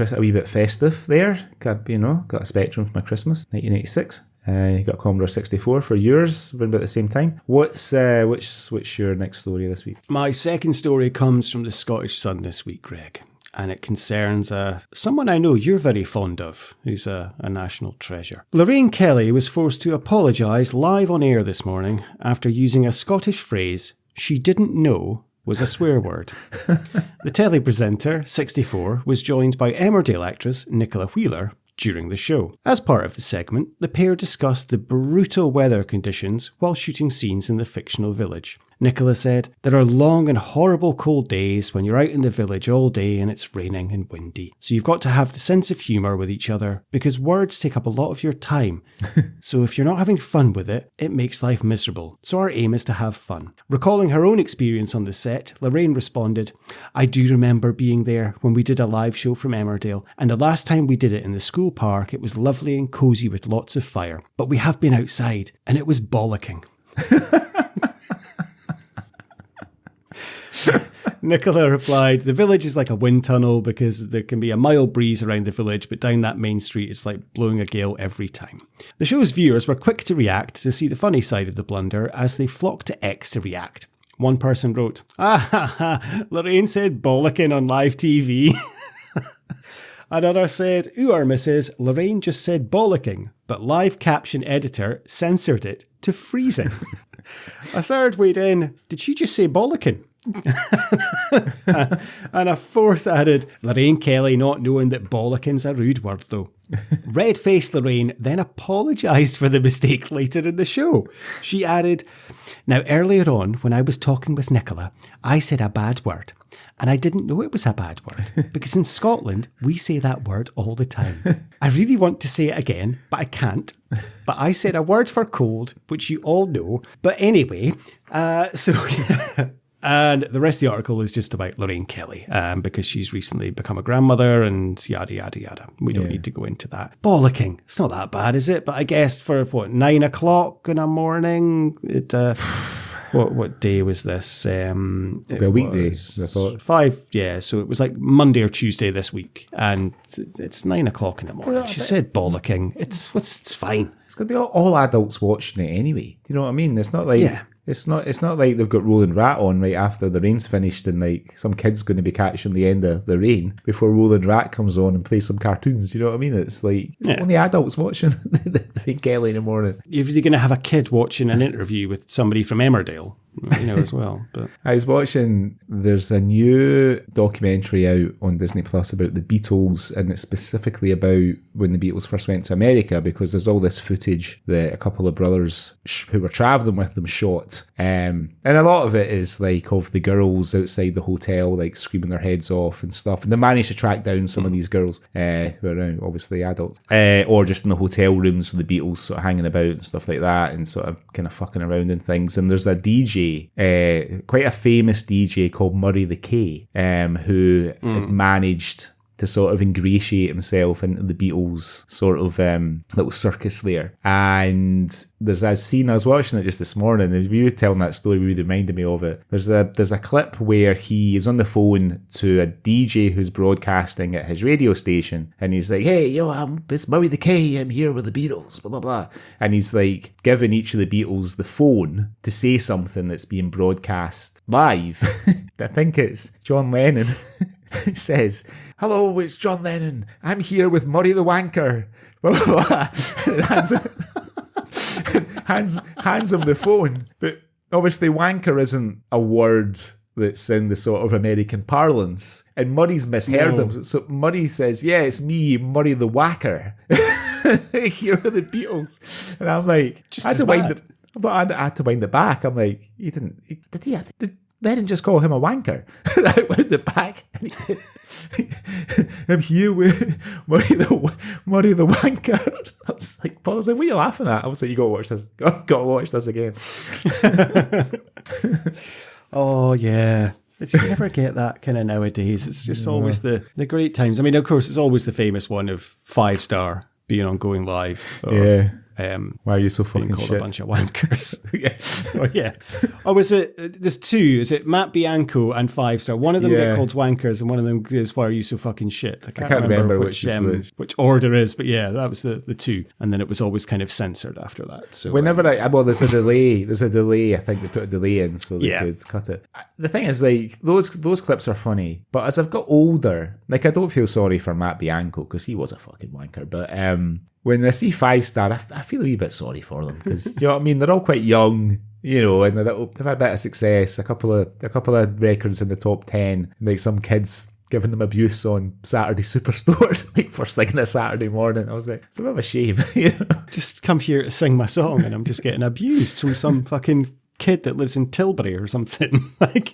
festive there. Got a Spectrum for my Christmas, 1986. You got a Commodore 64 for yours, around about the same time. What's your next story this week? My second story comes from the Scottish Sun this week, Greg. And it concerns someone I know you're very fond of, who's a national treasure. Lorraine Kelly was forced to apologise live on air this morning after using a Scottish phrase she didn't know was a swear word. The telly presenter, 64, was joined by Emmerdale actress Nicola Wheeler during the show. As part of the segment, the pair discussed the brutal weather conditions while shooting scenes in the fictional village. Nicola said, "There are long and horrible cold days when you're out in the village all day and it's raining and windy. So you've got to have the sense of humour with each other because words take up a lot of your time. So if you're not having fun with it, it makes life miserable. So our aim is to have fun." Recalling her own experience on the set, Lorraine responded, "I do remember being there when we did a live show from Emmerdale, and the last time we did it in the school park, it was lovely and cosy with lots of fire. But we have been outside and it was bollocking." Nicola replied, "The village is like a wind tunnel because there can be a mild breeze around the village, but down that main street it's like blowing a gale every time." The show's viewers were quick to react to see the funny side of the blunder as they flocked to X to react. One person wrote, "Ah ha ha, Lorraine said bollocking on live TV." Another said, "Ooh, our missus, Lorraine just said bollocking, but live caption editor censored it to freezing." A third weighed in, "Did she just say bollocking?" And a fourth added, "Lorraine Kelly not knowing that bollocking's a rude word though." Red-faced Lorraine then apologised for the mistake later in the show. She added, "Now earlier on when I was talking with Nicola, I said a bad word. And I didn't know it was a bad word, because in Scotland, we say that word all the time. I really want to say it again, but I can't. But I said a word for cold, which you all know. But anyway, And the rest of the article is just about Lorraine Kelly, because she's recently become a grandmother and yada, yada, yada. We don't need to go into that. Bollocking. It's not that bad, is it? But I guess for, 9 o'clock in the morning, What day was this? A weekday, I thought. 5, yeah. So it was like Monday or Tuesday this week, and it's 9 o'clock in the morning. She said bollocking. It's fine. It's going to be all adults watching it anyway. Do you know what I mean? It's not like it's not like they've got Rolling Rat on right after the rain's finished, and like some kid's going to be catching the end of the rain before Rolling Rat comes on and plays some cartoons. Do you know what I mean? It's like only adults watching the Kelly in the morning. You're really going to have a kid watching an interview with somebody from Emmerdale, as well. But I was watching, there's a new documentary out on Disney Plus about the Beatles, and it's specifically about when the Beatles first went to America, because there's all this footage that a couple of brothers who were travelling with them shot. And a lot of it is like of the girls outside the hotel, like screaming their heads off and stuff. And they managed to track down some of these girls, who are now obviously adults, or just in the hotel rooms with the Beatles sort of hanging about and stuff like that, and sort of kind of fucking around and things. And there's a DJ, quite a famous DJ called Murray the K, who has managed to sort of ingratiate himself into the Beatles sort of little circus there. And there's a scene, I was watching it just this morning, and we were telling that story, really reminded me of it. There's a clip where he is on the phone to a DJ who's broadcasting at his radio station, and he's like, "Hey, it's Murray the K, I'm here with the Beatles, blah, blah, blah." And he's like giving each of the Beatles the phone to say something that's being broadcast live. I think it's John Lennon. He says, "Hello, it's John Lennon. I'm here with Murray the Wanker." Blah, blah, blah. hands him the phone. But obviously wanker isn't a word that's in the sort of American parlance. And Murray's misheard him. So Murray says, "Yeah, it's me, Murray the Whacker." Here are the Beatles. And I'm like, I had to wind it back. I'm like, did Lennon just call him a wanker? I wound it back. And he said, I'm here with Murray the wanker. I was like, Paul, what are you laughing at? I was like, you gotta watch this. Gotta watch this again. Oh, yeah. It's you never get that kind of nowadays. It's just always the great times. I mean, of course, it's always the famous one of 5-star being on Going Live. Or, why are you so fucking called shit? A bunch of wankers. Yes. Oh, yeah. Oh, is it? There's two. Is it Matt Bianco and 5-star? One of them get called wankers, and one of them is why are you so fucking shit? I can't remember which order is, but yeah, that was the two. And then it was always kind of censored after that. So whenever there's a delay. There's a delay. I think they put a delay in so they could cut it. The thing is, like those clips are funny, but as I've got older, like I don't feel sorry for Matt Bianco because he was a fucking wanker, but when I see 5-star, I feel a wee bit sorry for them because you know what I mean. They're all quite young, you know, and they've had a bit of success. A couple of records in the top 10, like some kids giving them abuse on Saturday Superstore, like first thing on a Saturday morning. I was like, it's a bit of a shame, you know. Just come here to sing my song, and I'm just getting abused from some fucking kid that lives in Tilbury or something. Like,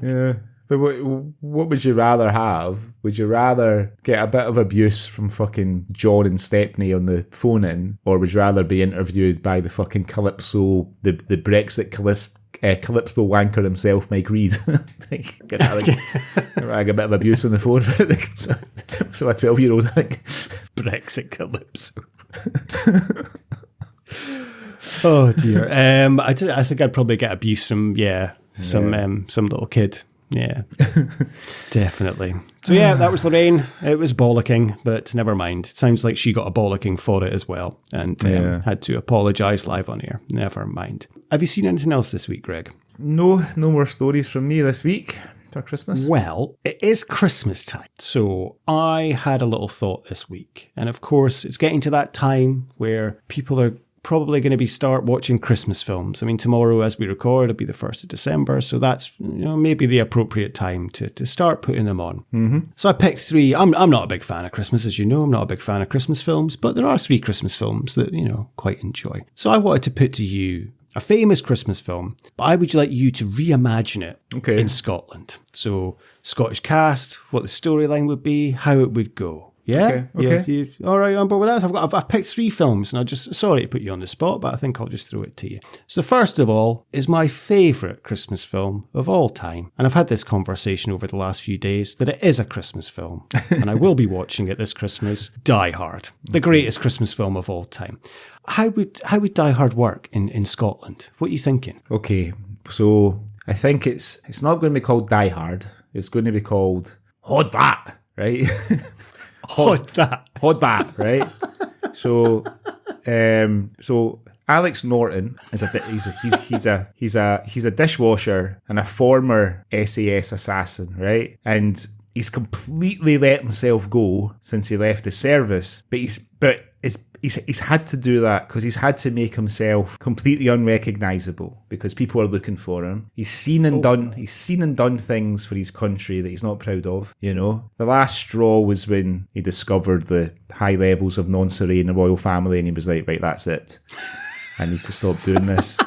yeah. But what would you rather have? Would you rather get a bit of abuse from fucking John and Stepney on the phone in, or would you rather be interviewed by the fucking Calypso, the Brexit Calypso wanker himself, Mike Reid? Get a bit of abuse on the phone. So a 12-year-old, I think. Brexit Calypso. Oh dear. I think I'd probably get abuse from some little kid. Yeah, definitely. So yeah, that was Lorraine. It was bollocking, but never mind. It sounds like she got a bollocking for it as well, and had to apologise live on air. Never mind. Have you seen anything else this week, Greg? No more stories from me this week for Christmas. Well, it is Christmas time, so I had a little thought this week, and of course, it's getting to that time where people are probably going to start watching Christmas films. I mean, tomorrow as we record, it'll be the 1st of December. So that's, maybe the appropriate time to start putting them on. Mm-hmm. So I picked 3. I'm not a big fan of Christmas, as you know. I'm not a big fan of Christmas films, but there are 3 Christmas films that, quite enjoy. So I wanted to put to you a famous Christmas film, but I would like you to reimagine it in Scotland. So Scottish cast, what the storyline would be, how it would go. Yeah? Okay. You all right on board with that? I've picked 3 films, and sorry to put you on the spot, but I think I'll just throw it to you. So the first of all is my favourite Christmas film of all time. And I've had this conversation over the last few days that it is a Christmas film. And I will be watching it this Christmas. Die Hard. The greatest Christmas film of all time. How would Die Hard work in Scotland? What are you thinking? Okay, so I think it's not going to be called Die Hard. It's going to be called Hod That, right? Hod that, right? So Alex Norton is he's a dishwasher and a former SAS assassin, right? And he's completely let himself go since he left the service, but he's had to do that because he's had to make himself completely unrecognisable because people are looking for him. He's seen and done things for his country that he's not proud of, The last straw was when he discovered the high levels of non-Surrey in the royal family, and he was like, right, that's it. I need to stop doing this.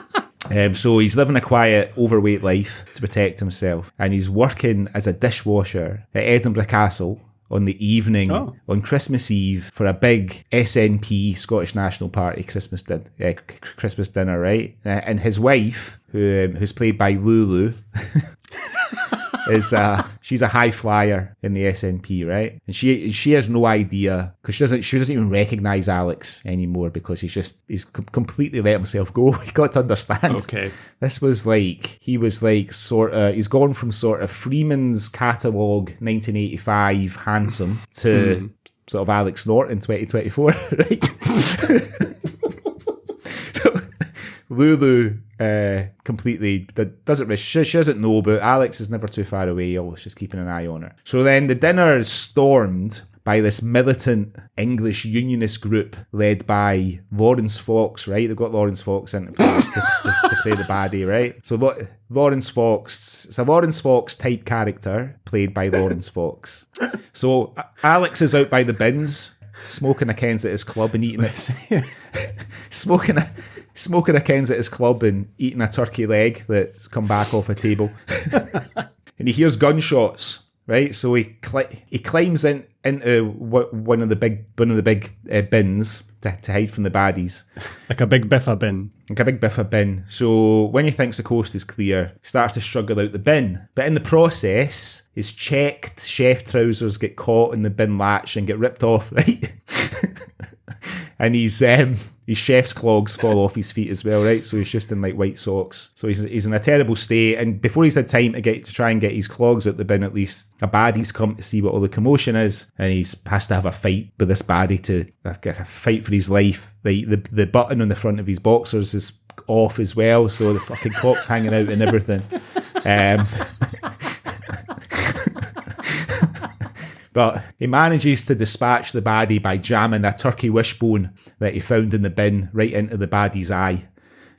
So he's living a quiet, overweight life to protect himself, and he's working as a dishwasher at Edinburgh Castle on the evening, on Christmas Eve, for a big SNP, Scottish National Party Christmas dinner, right? And his wife, who's played by Lulu, she's a high flyer in the SNP, right? And she has no idea because she doesn't even recognise Alex anymore because he's completely let himself go. You got to understand. Okay, this was like he's gone from sort of Freeman's catalogue 1985 handsome to sort of Alex Norton 2024, right? Lulu completely doesn't she doesn't know, but Alex is never too far away. Always just keeping an eye on her. So then the dinner is stormed by this militant English unionist group led by Lawrence Fox, right? They've got Lawrence Fox in to play the baddie, right? So Lawrence Fox, it's a Lawrence Fox type character played by Lawrence Fox. So Alex is out by the bins, smoking a Kens at his club and eating it. Smoking a Kens at his club and eating a turkey leg that's come back off a table. And he hears gunshots, right? So he climbs into one of the big bins to hide from the baddies. Like a big biffa bin. So when he thinks the coast is clear, he starts to struggle out the bin. But in the process, his checked chef trousers get caught in the bin latch and get ripped off, right? And his chef's clogs fall off his feet as well, right? So he's just in like white socks. So he's in a terrible state. And before he's had time to try and get his clogs out the bin, at least a baddie's come to see what all the commotion is, and he has to have a fight with this baddie to get a fight for his life. The button on the front of his boxers is off as well, so the fucking cock's hanging out and everything. But he manages to dispatch the baddie by jamming a turkey wishbone that he found in the bin right into the baddie's eye,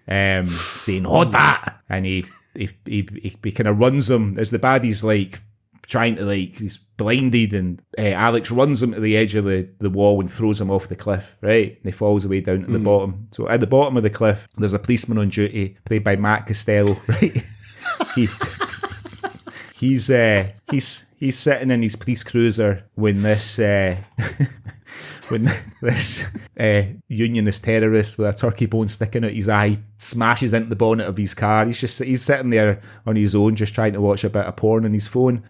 saying, "Hold that!" And he kind of runs him as the baddie's like trying to he's blinded, and Alex runs him to the edge of the wall and throws him off the cliff, right? And he falls away down to the bottom. So at the bottom of the cliff, there's a policeman on duty, played by Matt Costello, right? He's sitting in his police cruiser when this unionist terrorist with a turkey bone sticking out his eye smashes into the bonnet of his car. He's sitting there on his own, just trying to watch a bit of porn on his phone.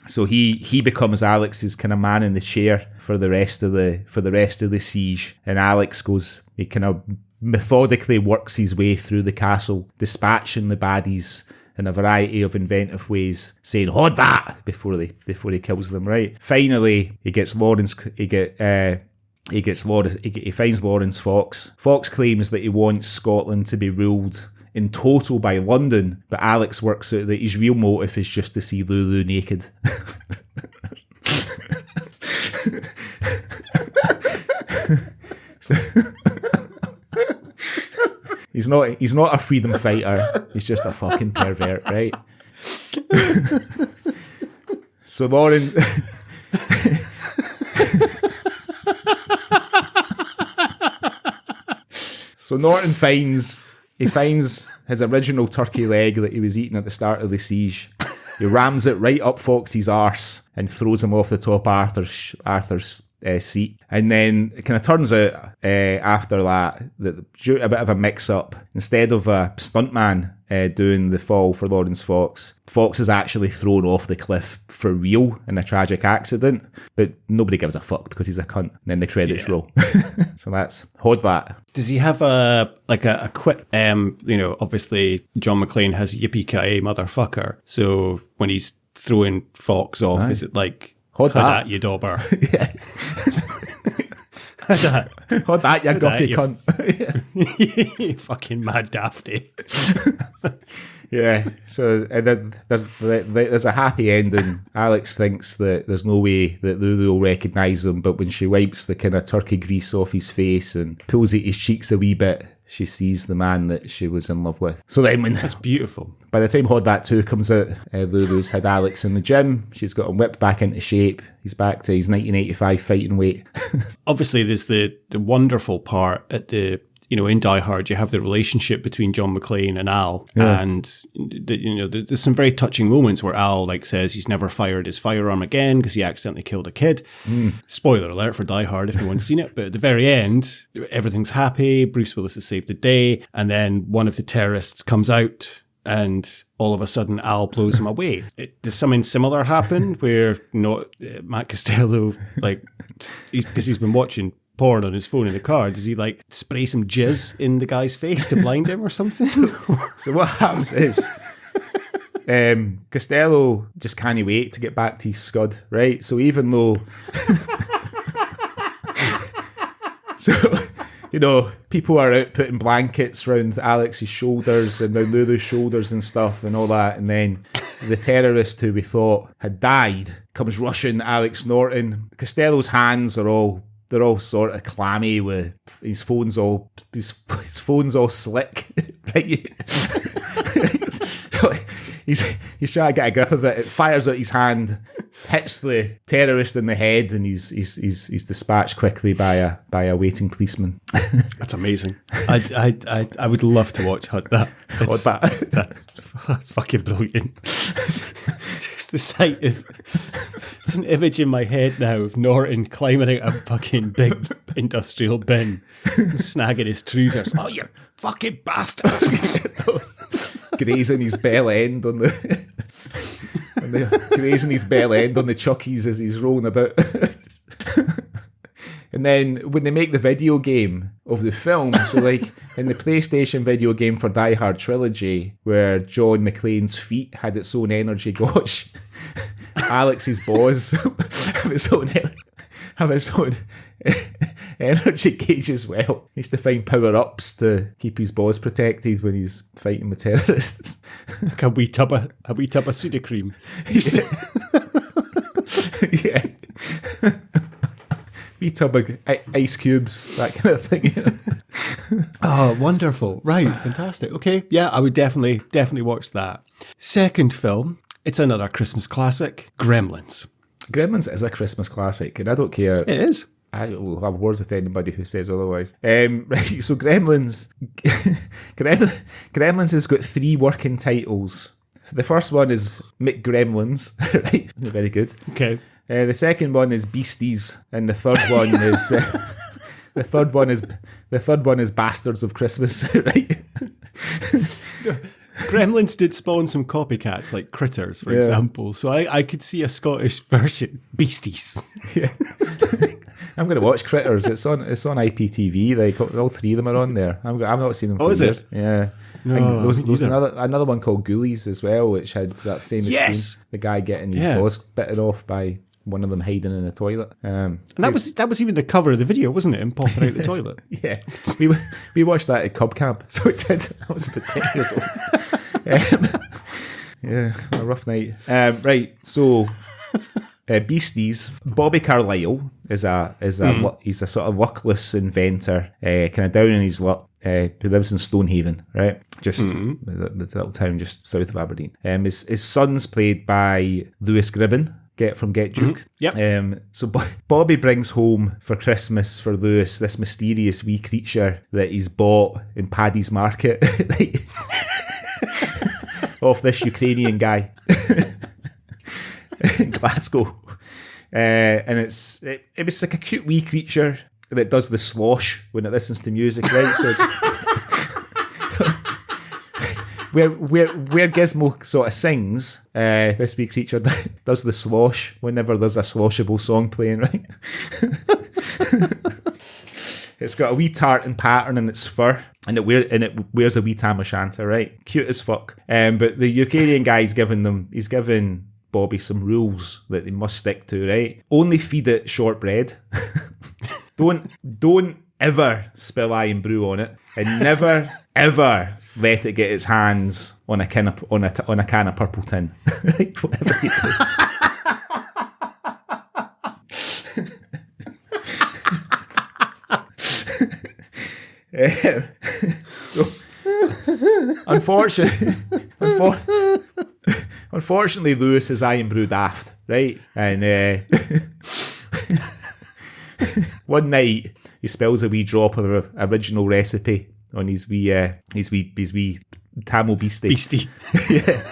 So he becomes Alex's kind of man in the chair for the rest of the siege. And Alex he kind of methodically works his way through the castle, dispatching the baddies in a variety of inventive ways, saying "Hold that!" before he kills them. Right. Finally, he finds Lawrence Fox. Fox claims that he wants Scotland to be ruled in total by London, but Alex works out that his real motive is just to see Lulu naked. He's not a freedom fighter. He's just a fucking pervert, right? So Norton finds his original turkey leg that he was eating at the start of the siege. He rams it right up Foxy's arse and throws him off the top of Arthur's seat. And then it kind of turns out after that due to a bit of a mix-up, instead of a stuntman doing the fall for Lawrence Fox, Fox is actually thrown off the cliff for real in a tragic accident, but nobody gives a fuck because he's a cunt. And then the credits roll. So that's Hold That. Does he have a quip? Obviously John McClane has yippee-ki-yay motherfucker. So when he's throwing Fox off, is it like, Hold that, you dauber? Yeah. Hold that, you guffy cunt. You fucking mad dafty. Yeah, so and then there's a happy ending. Alex thinks that there's no way that Lulu will recognise him, but when she wipes the kind of turkey grease off his face and pulls at his cheeks a wee bit, she sees the man that she was in love with. So then that's beautiful. By the time Hold That 2 comes out, Lulu's had Alex in the gym. She's got him whipped back into shape. He's back to his 1985 fighting weight. Obviously, there's the wonderful part at the, in Die Hard, you have the relationship between John McClane and Al. Yeah. And, there's some very touching moments where Al says he's never fired his firearm again because he accidentally killed a kid. Spoiler alert for Die Hard if no one's seen it. But at the very end, everything's happy. Bruce Willis has saved the day. And then one of the terrorists comes out and all of a sudden Al blows him away. Does something similar happen where Matt Costello, because he's been watching porn on his phone in the car, does he spray some jizz in the guy's face to blind him or something? So what happens is Costello just can't wait to get back to his scud, right? So even though people are out putting blankets around Alex's shoulders and around Lulu's shoulders and stuff and all that, and then the terrorist who we thought had died comes rushing Alex Norton. Costello's hands are all sort of clammy with his phone's all slick, right? So he's trying to get a grip of it. It fires out his hand, hits the terrorist in the head, and he's dispatched quickly by a waiting policeman. That's amazing. I would love to watch that. That's fucking brilliant. Just the sight of it's an image in my head now of Norton climbing out a fucking big industrial bin and snagging his trousers. Oh, you fucking bastards! Grazing his bell end on the. Grazing his bell end on the chuckies as he's rolling about. And then when they make the video game of the film, so like in the PlayStation video game for Die Hard Trilogy, where John McClane's feet had its own energy gauge, Alex's balls have its own energy gauge as well. He used to find power-ups to keep his balls protected when he's fighting with terrorists. Like a wee tub of Sudocreme. Yeah. Wee tub of ice cubes, that kind of thing. Oh, wonderful. Right, fantastic. Okay, yeah, I would definitely watch that. Second film, it's another Christmas classic, Gremlins. Gremlins is a Christmas classic, and I don't care. It is. I will have words with anybody who says otherwise. Right, so Gremlins has got 3 working titles. The first one is McGremlins, right? Very good. Okay. The second one is Beasties, and the third one is the third one is Bastards of Christmas, right? Gremlins did spawn some copycats like Critters, for example. So I could see a Scottish version, Beasties. Yeah. I'm going to watch Critters. It's on IPTV. Like all 3 of them are on there. I've not seen them. For years. Yeah. No, there was another one called Ghoulies as well, which had that famous scene, the guy getting his balls bitten off by one of them hiding in the toilet. And that was even the cover of the video, wasn't it? Him popping out the toilet. Yeah, we watched that at Cub Camp, so it did. I was about 10 years old. Yeah, a rough night. Right, so Beasties. Bobby Carlyle he's a sort of luckless inventor, kind of down in his luck. Who lives in Stonehaven, right? Just the little town just south of Aberdeen. His son's played by Lewis Gribben. From Get Duke. Yep. So Bobby brings home for Christmas for Lewis this mysterious wee creature that he's bought in Paddy's Market off this Ukrainian guy in Glasgow. And it was like a cute wee creature that does the slosh when it listens to music, right? So where Gizmo sort of sings, this wee creature does the slosh whenever there's a sloshable song playing, right? It's got a wee tartan pattern in its fur, and it wears a wee tam o' shanter, right? Cute as fuck. But the Ukrainian guy's given Bobby some rules that they must stick to, right? Only feed it shortbread. Don't ever spill iron brew on it, and never ever let it get its hands on a can of purple tin. Whatever you do. Unfortunately, Lewis is iron brew daft, right? And one night he spills a wee drop of a original recipe on his wee Tamil beastie. Yeah.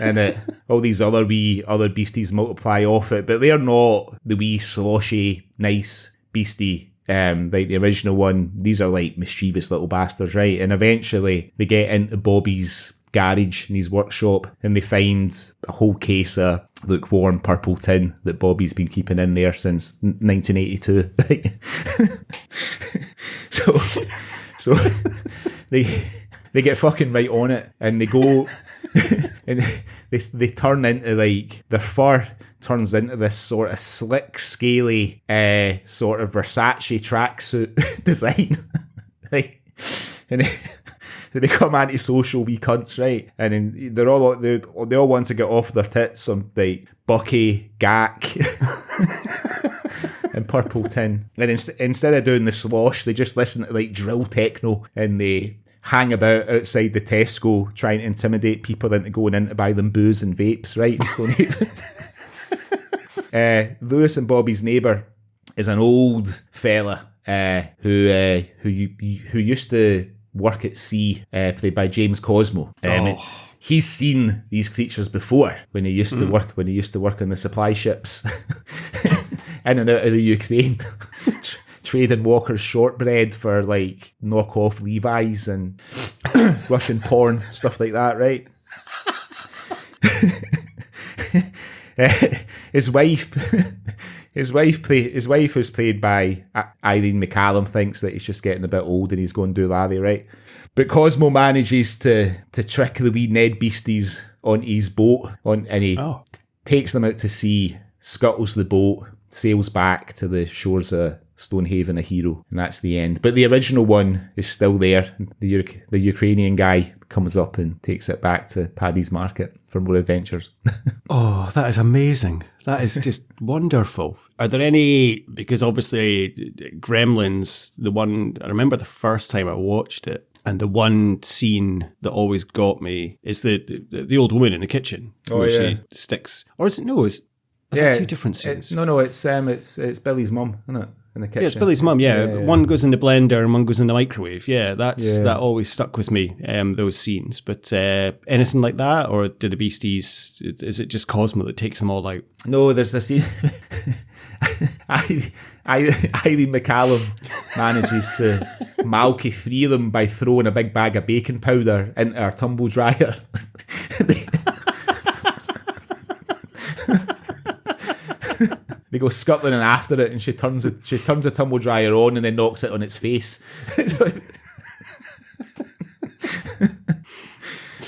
And all these other beasties multiply off it, but they're not the wee sloshy, nice beastie. Like the original one. These are like mischievous little bastards, right? And eventually they get into Bobby's garage in his workshop, and they find a whole case of lukewarm purple tin that Bobby's been keeping in there since 1982. Right? So they get fucking right on it, and they go and they turn into, like, their fur turns into this sort of slick, scaly, sort of Versace tracksuit design. Right? And they become antisocial wee cunts, right? And then they all want to get off their tits on, like, Bucky, Gack, and Purple Tin. And instead of doing the slosh, they just listen to, like, drill techno, and they hang about outside the Tesco trying to intimidate people into going in to buy them booze and vapes, right? In Stonehaven. Lewis and Bobby's neighbour is an old fella who used to work at sea, played by James Cosmo. He's seen these creatures before when he used to work on the supply ships in and out of the Ukraine, trading Walker's shortbread for like knockoff Levi's and Russian porn, stuff like that, right? His wife, who's played by Irene McCallum, thinks that he's just getting a bit old and he's going doolally, right? But Cosmo manages to trick the wee Ned beasties onto his boat, and he takes them out to sea, scuttles the boat, sails back to the shores of Stonehaven, a hero, and that's the end. But the original one is still there. The Ukrainian guy comes up and takes it back to Paddy's Market for more adventures. Oh, that is amazing. That is just wonderful. Are there any, because obviously Gremlins, the one, I remember the first time I watched it, and the one scene that always got me is the old woman in the kitchen where she sticks, or is it, no, is that two different scenes? It's Billy's mum, isn't it? In the kitchen. Yeah, it's Billy's mum, yeah. One goes in the blender and one goes in the microwave. Yeah, that always stuck with me, those scenes. But anything like that, or do the Beasties, is it just Cosmo that takes them all out? No, there's a scene. Irene McCallum manages to malky free them by throwing a big bag of baking powder into her tumble dryer. They go scuttling in after it, and she turns the tumble dryer on and then knocks it on its face.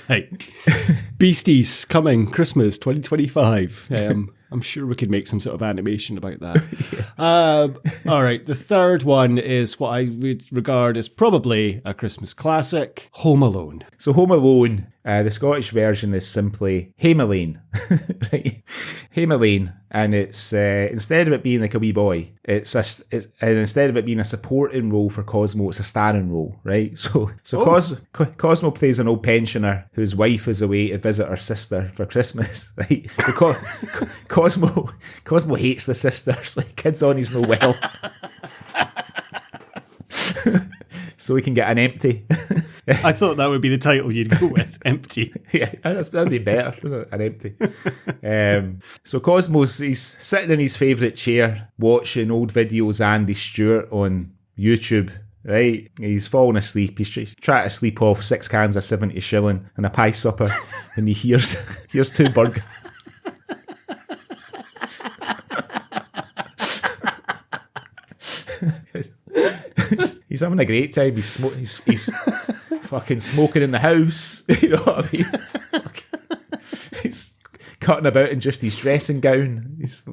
Right. Beasties coming, Christmas 2025. I'm sure we could make some sort of animation about that. All right, the third one is what I would regard as probably a Christmas classic, Home Alone. So Home Alone, the Scottish version is simply Hame Alane. Right? Hame Alane, and it's instead of it being like a wee boy, and instead of it being a supporting role for Cosmo, it's a starring role, right? So Cosmo plays an old pensioner whose wife is away to visit her sister for Christmas, right? Cosmo hates the sisters, like kids on he's no well. So we can get an empty. I thought that would be the title you'd go with, empty. Yeah, that'd be better, wouldn't it? An empty. So Cosmo's, he's sitting in his favourite chair watching old videos of Andy Stewart on YouTube, right? He's falling asleep. He's trying to sleep off 6 cans of 70 shilling and a pie supper, and he hears 2 burgers. He's having a great time. He's fucking smoking in the house. You know what I mean? He's cutting about in just his dressing gown. He's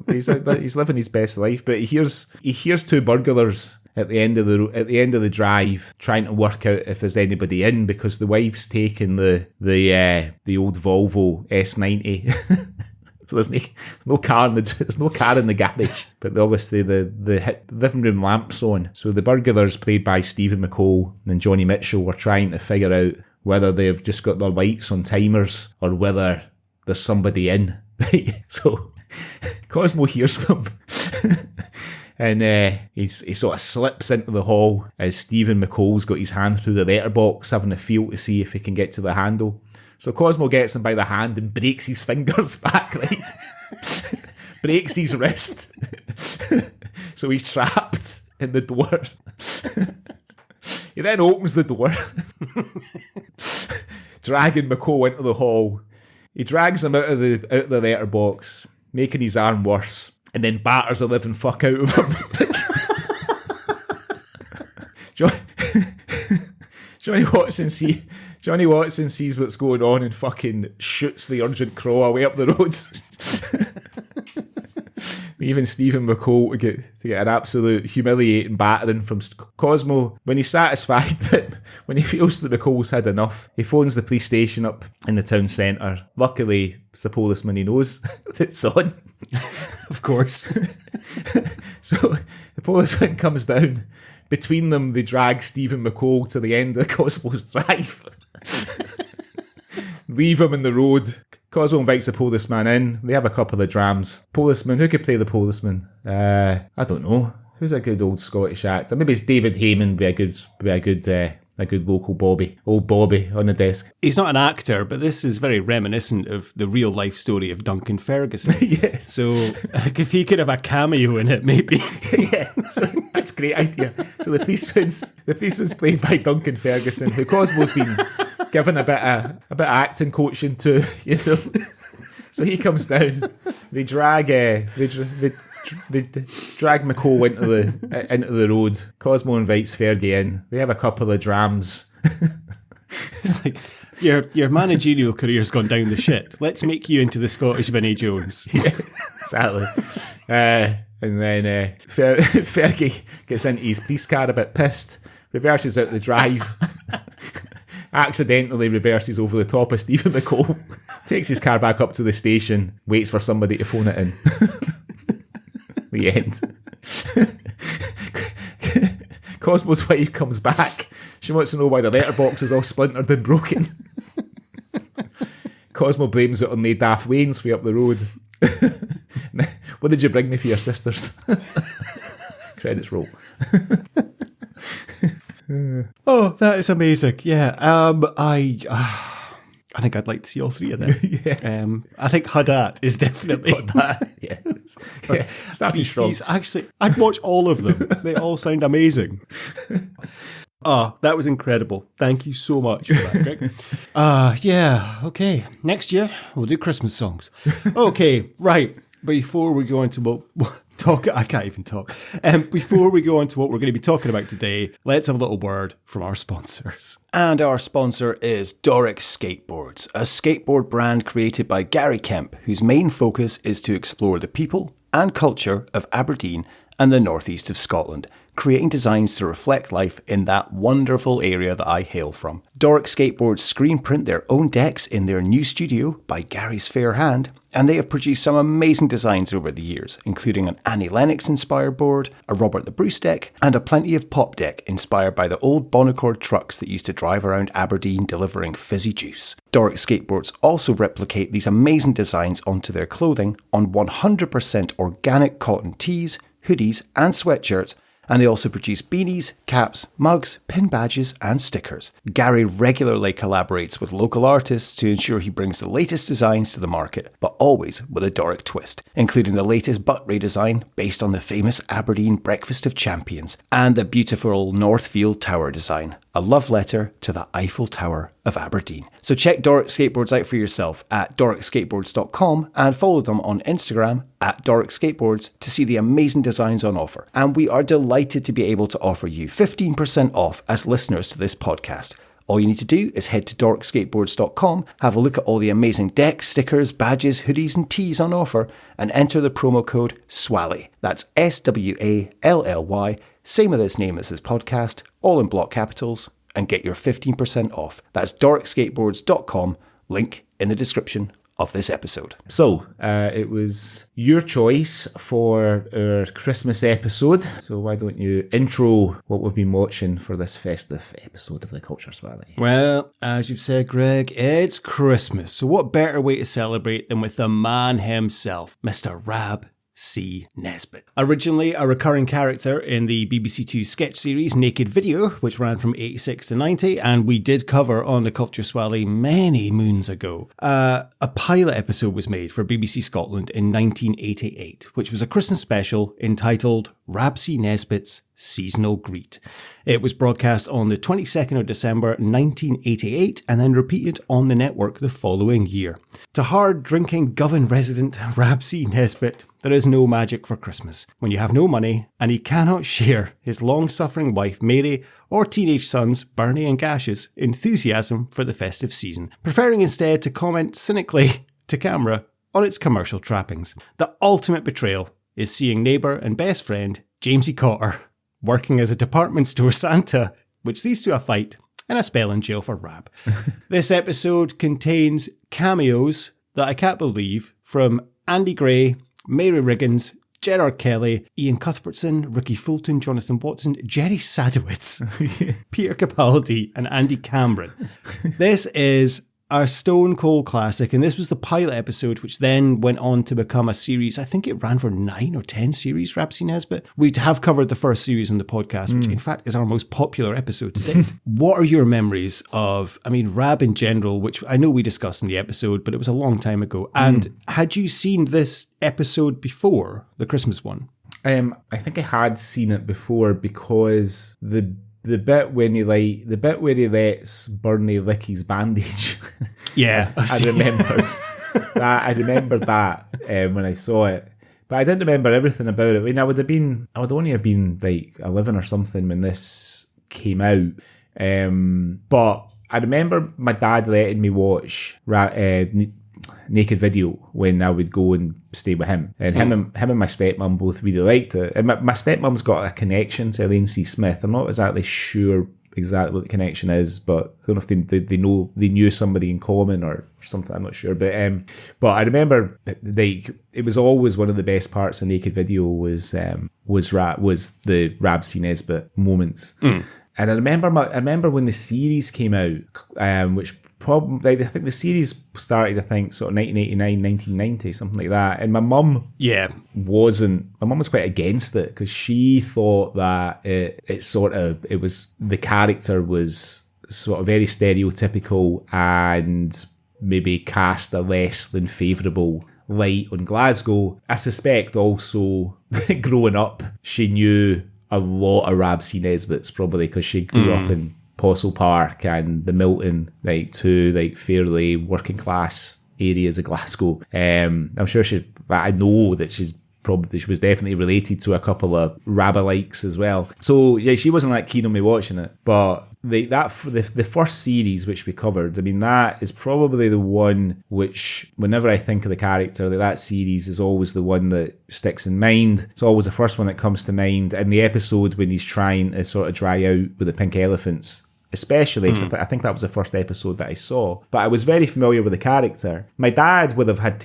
living his best life. But he hears 2 burglars at the end of the drive trying to work out if there's anybody in, because the wife's taken the old Volvo S90. So there's no car in the garage, but obviously the living room lamp's on. So the burglars, played by Stephen McCall and Johnny Mitchell, were trying to figure out whether they've just got their lights on timers or whether there's somebody in. Right? So Cosmo hears them. And he sort of slips into the hall as Stephen McCall's got his hand through the letterbox, having a feel to see if he can get to the handle. So Cosmo gets him by the hand and breaks his fingers back, right? Breaks his wrist. So he's trapped in the door. He then opens the door, dragging McCall into the hall. He drags him out of the letterbox, making his arm worse, and then batters the living fuck out of him. Johnny Watson sees what's going on and fucking shoots the urgent crawl away up the road. Even Stephen McCall to get an absolute humiliating battering from Cosmo. When he's satisfied that, when he feels that McCall's had enough, he phones the police station up in the town centre. Luckily, it's a policeman he knows that's on. Of course. So the policeman comes down. Between them, they drag Stephen McCall to the end of Cosmo's drive. Leave him in the road. Cosmo invites the policeman in. They have a couple of drams. Policeman, who could play the policeman? I don't know. Who's a good old Scottish actor? Maybe it's David Heyman. Be a good local Bobby. Old Bobby on the desk. He's not an actor, but this is very reminiscent of the real life story of Duncan Ferguson. Yes. So if he could have a cameo in it, maybe. Yeah, so that's a great idea. So the policeman's played by Duncan Ferguson, who Cosmo's been given a bit of acting coaching to, you know. So he comes down. They drag McCall into the road. Cosmo invites Fergie in. They have a couple of drams. It's like, your managerial career's gone down the shit. Let's make you into the Scottish Vinnie Jones. Yeah, exactly. And then Fergie gets into his police car a bit pissed, reverses out the drive, accidentally reverses over the top of Stephen McCall, takes his car back up to the station, waits for somebody to phone it in. The end. Cosmo's wife comes back. She wants to know why the letterbox is all splintered and broken. Cosmo blames it on the daft Waynes way up the road. What did you bring me for your sisters? Credits roll. Oh, that is amazing. Yeah. I think I'd like to see all three of them. Yeah. I think Haddad is definitely that. Yeah. Starting strong. Actually, I'd watch all of them. They all sound amazing. Oh, that was incredible. Thank you so much for that, Greg. Yeah, okay. Next year, we'll do Christmas songs. Okay, right. Before we go into I can't even talk. Before we go on to what we're going to be talking about today, let's have a little word from our sponsors. And our sponsor is Doric Skateboards, a skateboard brand created by Gary Kemp, whose main focus is to explore the people and culture of Aberdeen and the northeast of Scotland, creating designs to reflect life in that wonderful area that I hail from. Doric Skateboards screen print their own decks in their new studio by Gary's fair hand, and they have produced some amazing designs over the years, including an Annie Lennox-inspired board, a Robert the Bruce deck, and a Plenty of Pop deck inspired by the old Bonaccord trucks that used to drive around Aberdeen delivering fizzy juice. Doric Skateboards also replicate these amazing designs onto their clothing on 100% organic cotton tees, hoodies, and sweatshirts, and they also produce beanies, caps, mugs, pin badges, and stickers. Gary regularly collaborates with local artists to ensure he brings the latest designs to the market, but always with a Doric twist, including the latest butt redesign based on the famous Aberdeen Breakfast of Champions, and the beautiful Northfield Tower design, a love letter to the Eiffel Tower of Aberdeen. So check Doric Skateboards out for yourself at doricskateboards.com and follow them on Instagram at Doric Skateboards to see the amazing designs on offer. And we are delighted to be able to offer you 15% off as listeners to this podcast. All you need to do is head to doricskateboards.com, have a look at all the amazing decks, stickers, badges, hoodies and tees on offer, and enter the promo code SWALLY. That's SWALLY, same with its name as this podcast, all in block capitals, and get your 15% off. That's doricskateboards.com, link in the description of this episode. So, it was your choice for our Christmas episode. So why don't you intro what we've been watching for this festive episode of the Culture Swally? Well, as you've said, Greg, it's Christmas. So what better way to celebrate than with the man himself, Mr. Rab C. Nesbitt. Originally a recurring character in the BBC Two sketch series Naked Video, which ran from 86 to 90, and we did cover on the Culture Swally many moons ago. A pilot episode was made for BBC Scotland in 1988, which was a Christmas special entitled Rab C. Nesbitt's Seasonal Greet. It was broadcast on the 22nd of December 1988 and then repeated on the network the following year. To hard-drinking Govan resident Rab C. Nesbitt, there is no magic for Christmas when you have no money and he cannot share his long-suffering wife Mary or teenage sons Burnie and Gash's enthusiasm for the festive season, preferring instead to comment cynically to camera on its commercial trappings. The ultimate betrayal is seeing neighbour and best friend Jamsie Cotter working as a department store Santa, which leads to a fight and a spell in jail for Rab. This episode contains cameos that I can't believe from Andy Gray, Mary Riggins, Gerard Kelly, Ian Cuthbertson, Ricky Fulton, Jonathan Watson, Jerry Sadowitz, Peter Capaldi and Andy Cameron. This is a stone cold classic, and this was the pilot episode, which then went on to become a series. I think it ran for 9 or 10 series, Rab C, Nesbitt. We have covered the first series on the podcast, which in fact is our most popular episode to date. What are your memories of, I mean, Rab in general, which I know we discussed in the episode, but it was a long time ago. And had you seen this episode before, the Christmas one? I think I had seen it before because the bit when he lets Burnie lick his bandage. Yeah, I remembered that. I remembered that when I saw it, but I didn't remember everything about it. I mean, I would only have been like 11 or something when this came out. But I remember my dad letting me watch naked video when I would go and stay with him. And him and my stepmom both really liked it. And my stepmom's got a connection to Elaine C. Smith. I'm not exactly sure exactly what the connection is, but I don't know if they knew somebody in common or something. I'm not sure. But I remember it was always one of the best parts of naked video was the Rab C. Nesbitt moments. And I remember when the series came out, which probably, I think the series started, sort of 1989, 1990, something like that. And my mum was quite against it because she thought that the character was sort of very stereotypical and maybe cast a less than favourable light on Glasgow. I suspect also growing up, she knew a lot of Rab C. Nesbitts probably because she grew up in Postle Park and the Milton, two fairly working class areas of Glasgow. I'm sure I know that she was definitely related to a couple of Rabbi-likes as well. So yeah, she wasn't that keen on me watching it, but the first series which we covered, I mean, that is probably the one which, whenever I think of the character, that series is always the one that sticks in mind. It's always the first one that comes to mind. And the episode when he's trying to sort of dry out with the pink elephants, especially, 'cause I think that was the first episode that I saw. But I was very familiar with the character. My dad would have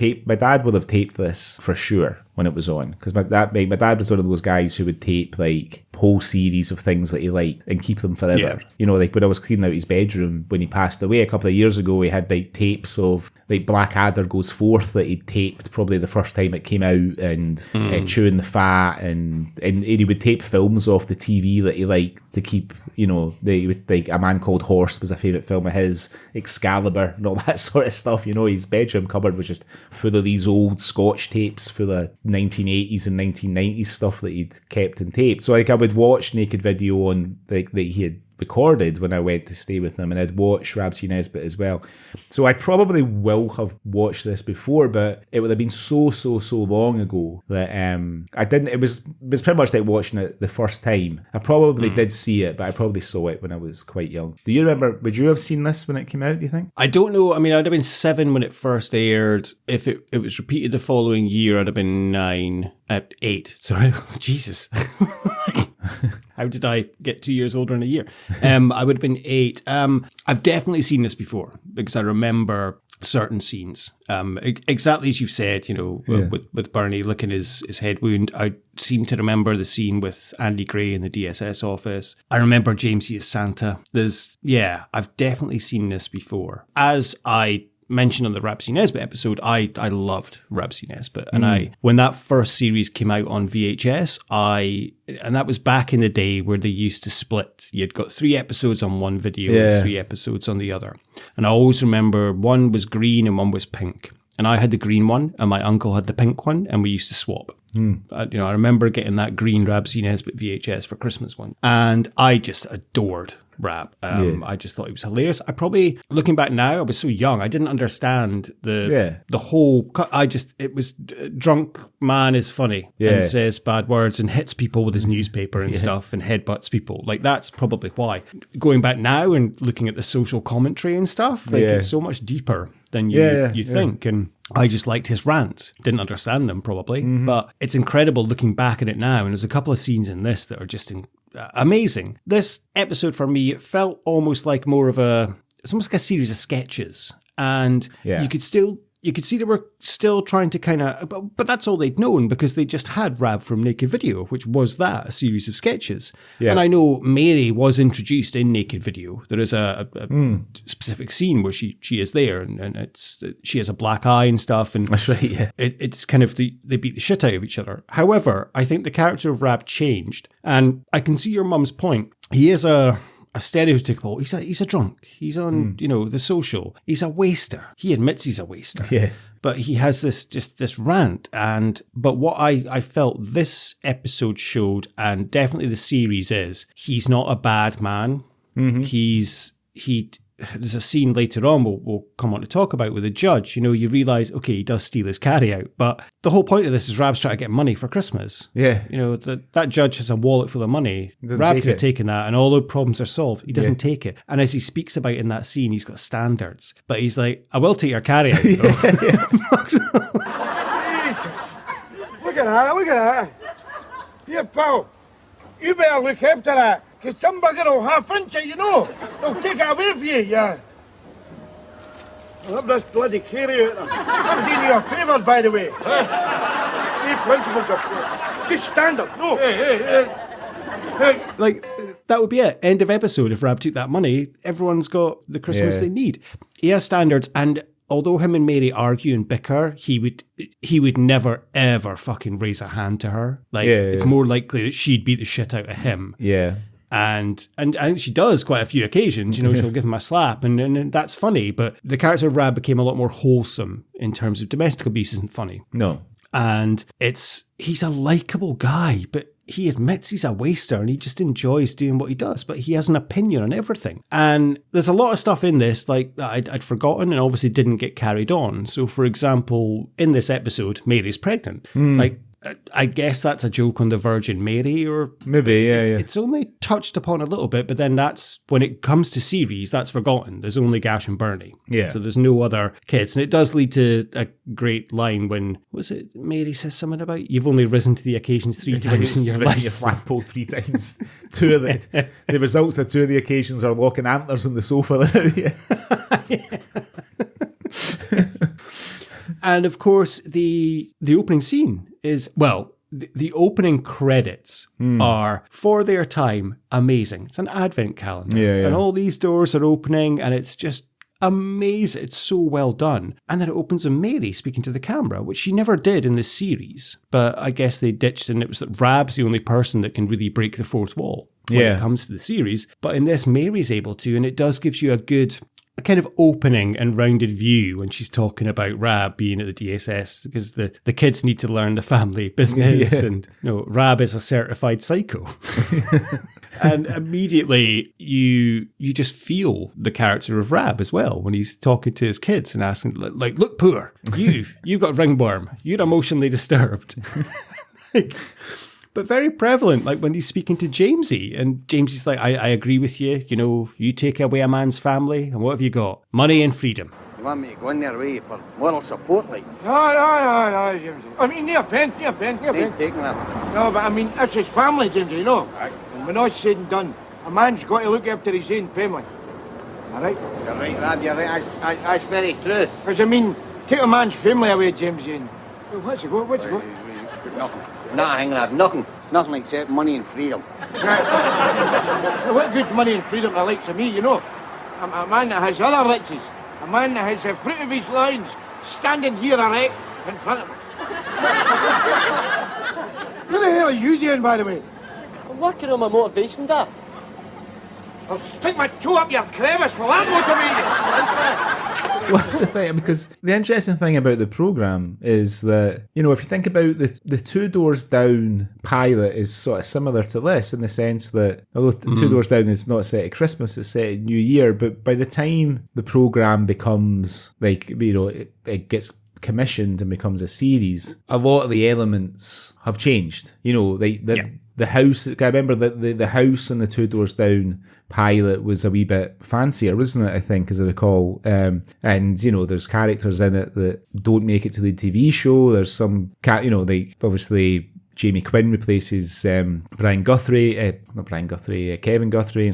taped this for sure when it was on, because my dad was one of those guys who would tape like whole series of things that he liked and keep them forever. Yeah. You know, like when I was cleaning out his bedroom when he passed away a couple of years ago, he had like tapes of like Blackadder Goes Forth that he taped probably the first time it came out, and Chewing the Fat, and he would tape films off the TV that he liked to keep, you know, like A Man Called Horse was a favourite film of his, Excalibur and all that sort of stuff. You know, his bedroom cupboard was just full of these old Scotch tapes full of 1980s and 1990s stuff that he'd kept in tape. So like I would watch naked video on that he had recorded when I went to stay with him, and I'd watch Rab C. Nesbitt as well. So I probably will have watched this before, but it would have been so long ago that I didn't. It was pretty much like watching it the first time. I probably did see it, but I probably saw it when I was quite young. Do you remember? Would you have seen this when it came out, do you think? I don't know. I mean, I'd have been 7 when it first aired. If it was repeated the following year, I'd have been 8. Sorry, Jesus. How did I get 2 years older in a year? I would have been 8. I've definitely seen this before because I remember certain scenes. Exactly as you've said, you know, with Burnie licking his head wound. I seem to remember the scene with Andy Gray in the DSS office. I remember Jamsie as Santa. I've definitely seen this before. As I mentioned on the Rab C. Nesbitt episode, I loved Rab C. Nesbitt. And when that first series came out on VHS, and that was back in the day where they used to split. You'd got 3 episodes on one video and 3 episodes on the other. And I always remember one was green and one was pink. And I had the green one and my uncle had the pink one, and we used to swap. I remember getting that green Rab C. Nesbitt VHS for Christmas one. And I just adored Rab. I just thought it was hilarious. I probably, looking back now, I was so young, I didn't understand the whole, it was drunk man is funny and says bad words and hits people with his newspaper and stuff and headbutts people. Like, that's probably why. Going back now and looking at the social commentary and stuff, like it's so much deeper than you think. And I just liked his rants. Didn't understand them probably, but it's incredible looking back at it now. And there's a couple of scenes in this that are just amazing. This episode for me, it felt almost like it's almost like a series of sketches. And you could still you could see they were still trying to kind of, but that's all they'd known because they just had Rab from Naked Video, which was a series of sketches. Yeah. And I know Mary was introduced in Naked Video. There is a specific scene where she is there, and she has a black eye and stuff. And that's right, yeah. It's kind of, they beat the shit out of each other. However, I think the character of Rab changed, and I can see your mum's point. He is a stereotypical, he's a drunk. He's on, the social. He's a waster. He admits he's a waster. Yeah. But he has this rant. But what I felt this episode showed, and definitely the series is, he's not a bad man. Mm-hmm. There's a scene later on we'll come on to talk about with the judge. You realise, okay, he does steal his carry out, but the whole point of this is Rab's trying to get money for Christmas. Yeah. That judge has a wallet full of money. Rab could have taken that and all the problems are solved. He doesn't take it. And as he speaks about in that scene, he's got standards, but he's like, I will take your carry out. Look at that. Here, pal, you better look after that. Because some bugger will half inch it, They'll take it away from you, yeah. I'll have this bloody carry out. I'm doing you a favour, by the way. Hey, principles, of course. Just stand up, no. Hey. Like, that would be it. End of episode. If Rab took that money, everyone's got the Christmas they need. He has standards, and although him and Mary argue and bicker, he would never, ever fucking raise a hand to her. It's more likely that she'd beat the shit out of him. Yeah. And she does quite a few occasions, she'll give him a slap and that's funny, but the character of Rab became a lot more wholesome in terms of domestic abuse isn't funny. No. And he's a likeable guy, but he admits he's a waster and he just enjoys doing what he does, but he has an opinion on everything. And there's a lot of stuff in this that I'd forgotten and obviously didn't get carried on. So for example, in this episode, Mary's pregnant. I guess that's a joke on the Virgin Mary, or maybe, yeah. It's only touched upon a little bit, but then that's when it comes to series, that's forgotten. There's only Gash and Burnie. Yeah. So there's no other kids. And it does lead to a great line when, Mary says something about, you've only risen to the occasion 3 times in your life. Your flagpole 3 times. The results of 2 of the occasions are locking antlers on the sofa. And of course, the opening scene is, the opening credits are, for their time, amazing. It's an advent calendar. Yeah. And all these doors are opening and it's just amazing. It's so well done. And then it opens with Mary speaking to the camera, which she never did in this series. But I guess they ditched, and it was that Rab's the only person that can really break the fourth wall when it comes to the series. But in this, Mary's able to, and it does gives you a kind of opening and rounded view when she's talking about Rab being at the DSS, because the kids need to learn the family business and Rab is a certified psycho. And immediately you just feel the character of Rab as well when he's talking to his kids and asking, like, look, poor, you've got ringworm, you're emotionally disturbed. But very prevalent, like when he's speaking to Jamsie, and Jamsie's like, I agree with you, you take away a man's family, and what have you got? Money and freedom. You want me to go in there with you for moral support, like? No, Jamsie. I mean, no offence. Ain't taking that. No, but I mean, that's his family, Jamsie, And when all's said and done, a man's got to look after his own family. All right? You're right, Rab, you're right. That's very true. Because, I mean, take a man's family away, Jamsie, and... What's it got? Nothing. Nothing, Rab, nothing except money and freedom. What good money and freedom are like to me, A man that has other riches. A man that has the fruit of his loins standing here erect in front of me. What the hell are you doing, by the way? I'm working on my motivation, Dad. I'll stick my toe up your crevice for that motivation. Well, that's the thing, because the interesting thing about the programme is that, if you think about the 2 Doors Down pilot is sort of similar to this in the sense that, although 2 Doors Down is not set at Christmas, it's set at New Year, but by the time the programme becomes, it gets commissioned and becomes a series, a lot of the elements have changed. The house, I remember the house in the 2 Doors Down pilot was a wee bit fancier, wasn't it, I think, as I recall. And, there's characters in it that don't make it to the TV show. There's some, obviously Jamie Quinn replaces Kevin Guthrie and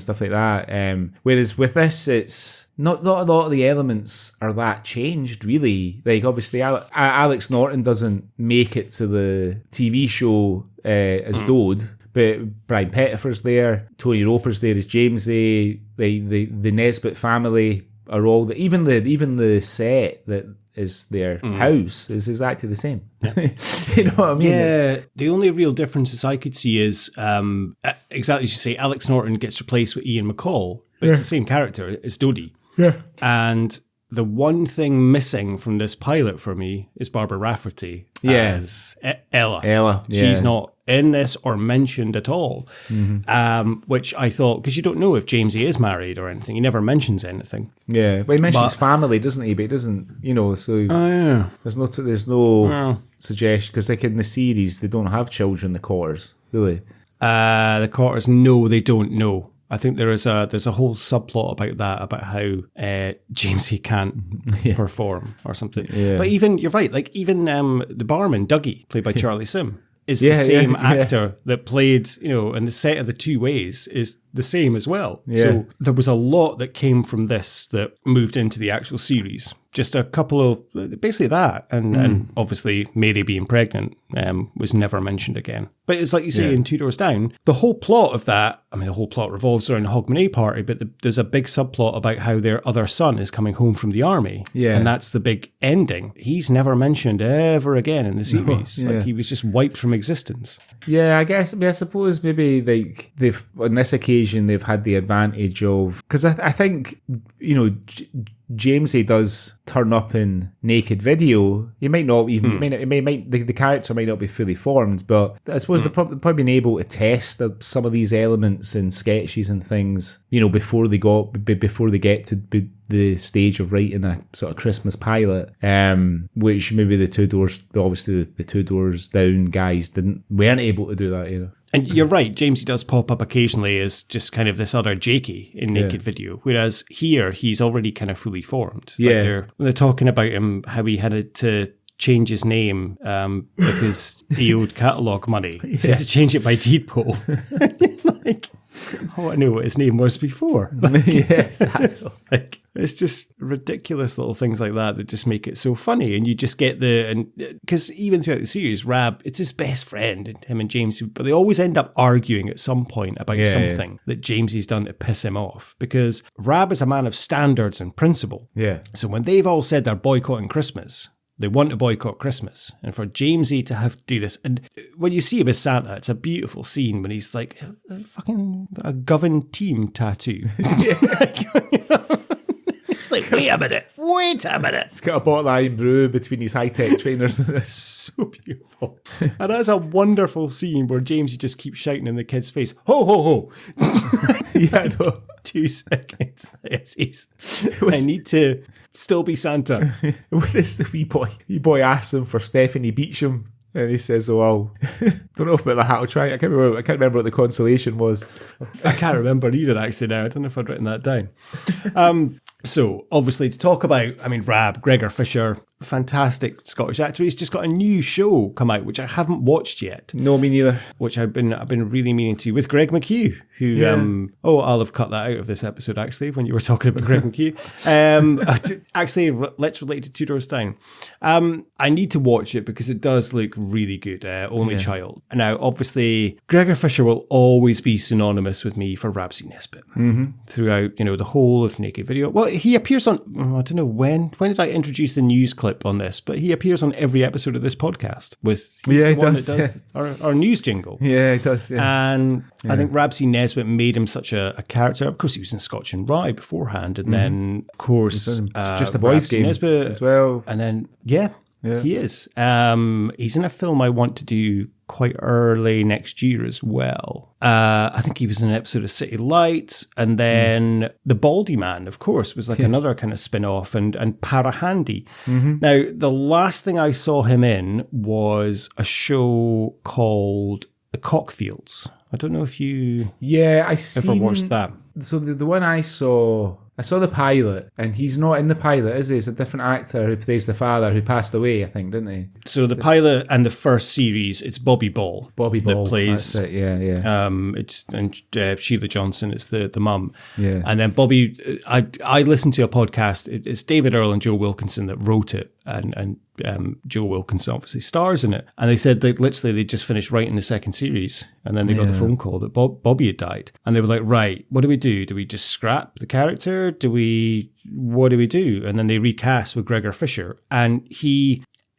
stuff like that. Whereas with this, it's not a lot of the elements are that changed, really. Like, obviously, Alex Norton doesn't make it to the TV show as Dode, but Brian Pettifer's there, Tony Roper's there as Jamsie, the Nesbitt family are all even the set that is their house is exactly the same. You know what I mean? Yeah, the only real differences I could see is exactly as you say, Alex Norton gets replaced with Ian McCall, but it's the same character, it's Dodie. Yeah. And the one thing missing from this pilot for me is Barbara Rafferty as Ella. Yeah. She's not in this or mentioned at all, which I thought, because you don't know if Jamsie is married or anything. He never mentions anything. Yeah, well, he mentions family, doesn't he? But he doesn't, so there's no suggestion, because like in the series, they don't have children, the Cotters, do they? The Cotters, no, they don't know. I think there's a whole subplot about that, about how Jamsie can't perform or something. Yeah. But even, you're right, like even the barman, Dougie, played by Charlie Sim, is the same actor that played, in the set of The Two Ways is the same as well. Yeah. So there was a lot that came from this that moved into the actual series. Just a couple of, basically that. And obviously Mary being pregnant was never mentioned again. But it's like you say in Two Doors Down, the whole plot of that, the whole plot revolves around the Hogmanay party, but there's a big subplot about how their other son is coming home from the army. Yeah. And that's the big ending. He's never mentioned ever again in the series. No, Like he was just wiped from existence. Yeah, I suppose maybe like they've, on this occasion, they've had the advantage of, because I think, Jamsie does turn up in naked video. He might not even, the character might not be fully formed, but I suppose they've probably been able to test some of these elements in sketches and things, before they get to the stage of writing a sort of Christmas pilot, which maybe the Two Doors Down guys weren't able to do that, And you're right, Jamsie does pop up occasionally as just kind of this other Jakey in naked video, whereas here he's already kind of fully formed. Yeah. Like they're talking about him, how he had to change his name because he owed catalogue money. So he had to change it by deed poll. Like, I knew what his name was before. Yes, it's just ridiculous little things like that just make it so funny, and you just get because even throughout the series, Rab, it's his best friend, and him and James, but they always end up arguing at some point about something that Jamesie's done to piss him off, because Rab is a man of standards and principle. Yeah. So when they've all said they're boycotting Christmas, they want to boycott Christmas, and for Jamsie to have to do this, and when you see him as Santa, it's a beautiful scene when he's like fucking a Govan team tattoo. It's like, wait a minute. He's got a bottle of iron brew between his high-tech trainers. It's so beautiful. And that's a wonderful scene where Jamsie just keeps shouting in the kid's face, ho, ho, ho. Yeah, I know. 2 seconds. I need to still be Santa. With this, the wee boy asks him for Stephanie Beecham, and he says, "Oh, well, don't know about the hat. I'll try." I can't remember what the consolation was. I can't remember either, actually. Now I don't know if I'd written that down. So obviously to talk about, Rab, Gregor Fisher, fantastic Scottish actor. He's just got a new show come out, which I haven't watched yet. No, me neither. Which I've been really meaning to, with Greg McHugh, who, I'll have cut that out of this episode, actually, when you were talking about Greg McHugh. Actually, let's relate to Two Doors Down. I need to watch it because it does look really good. Only Child. Now, obviously, Gregor Fisher will always be synonymous with me for Rab C Nesbitt throughout, the whole of Naked Video. Well, he appears on, I don't know when did I introduce the news clip on this, but he appears on every episode of this podcast he's the one that does our news jingle. Yeah, he does. Yeah. And I think Rab C Nesbitt made him such a character. Of course, he was in Scotch and Rye beforehand, and then, of course, just the boys' game Nesbitt as well. And then, he is. He's in a film I want to do quite early next year as well. I think he was in an episode of City Lights, and then The Baldy Man, of course, was like another kind of spin-off, and Parahandy. Now, the last thing I saw him in was a show called The Cockfields. I don't know if you Yeah, I ever watched that. So the one I saw the pilot, and he's not in the pilot, is he? It's a different actor who plays the father who passed away, I think, didn't he? So the pilot and the first series, it's Bobby Ball. Bobby Ball that plays. That's it, yeah. Sheila Johnson is the mum. Yeah. And then Bobby, I listened to a podcast. It's David Earl and Joe Wilkinson that wrote it, and Joe Wilkinson obviously stars in it. And they said that literally they just finished writing the second series, and then they got the phone call that Bobby had died, and they were like, right, what do we do? Do we just scrap the character? What do we do? And then they recast with Gregor Fisher, and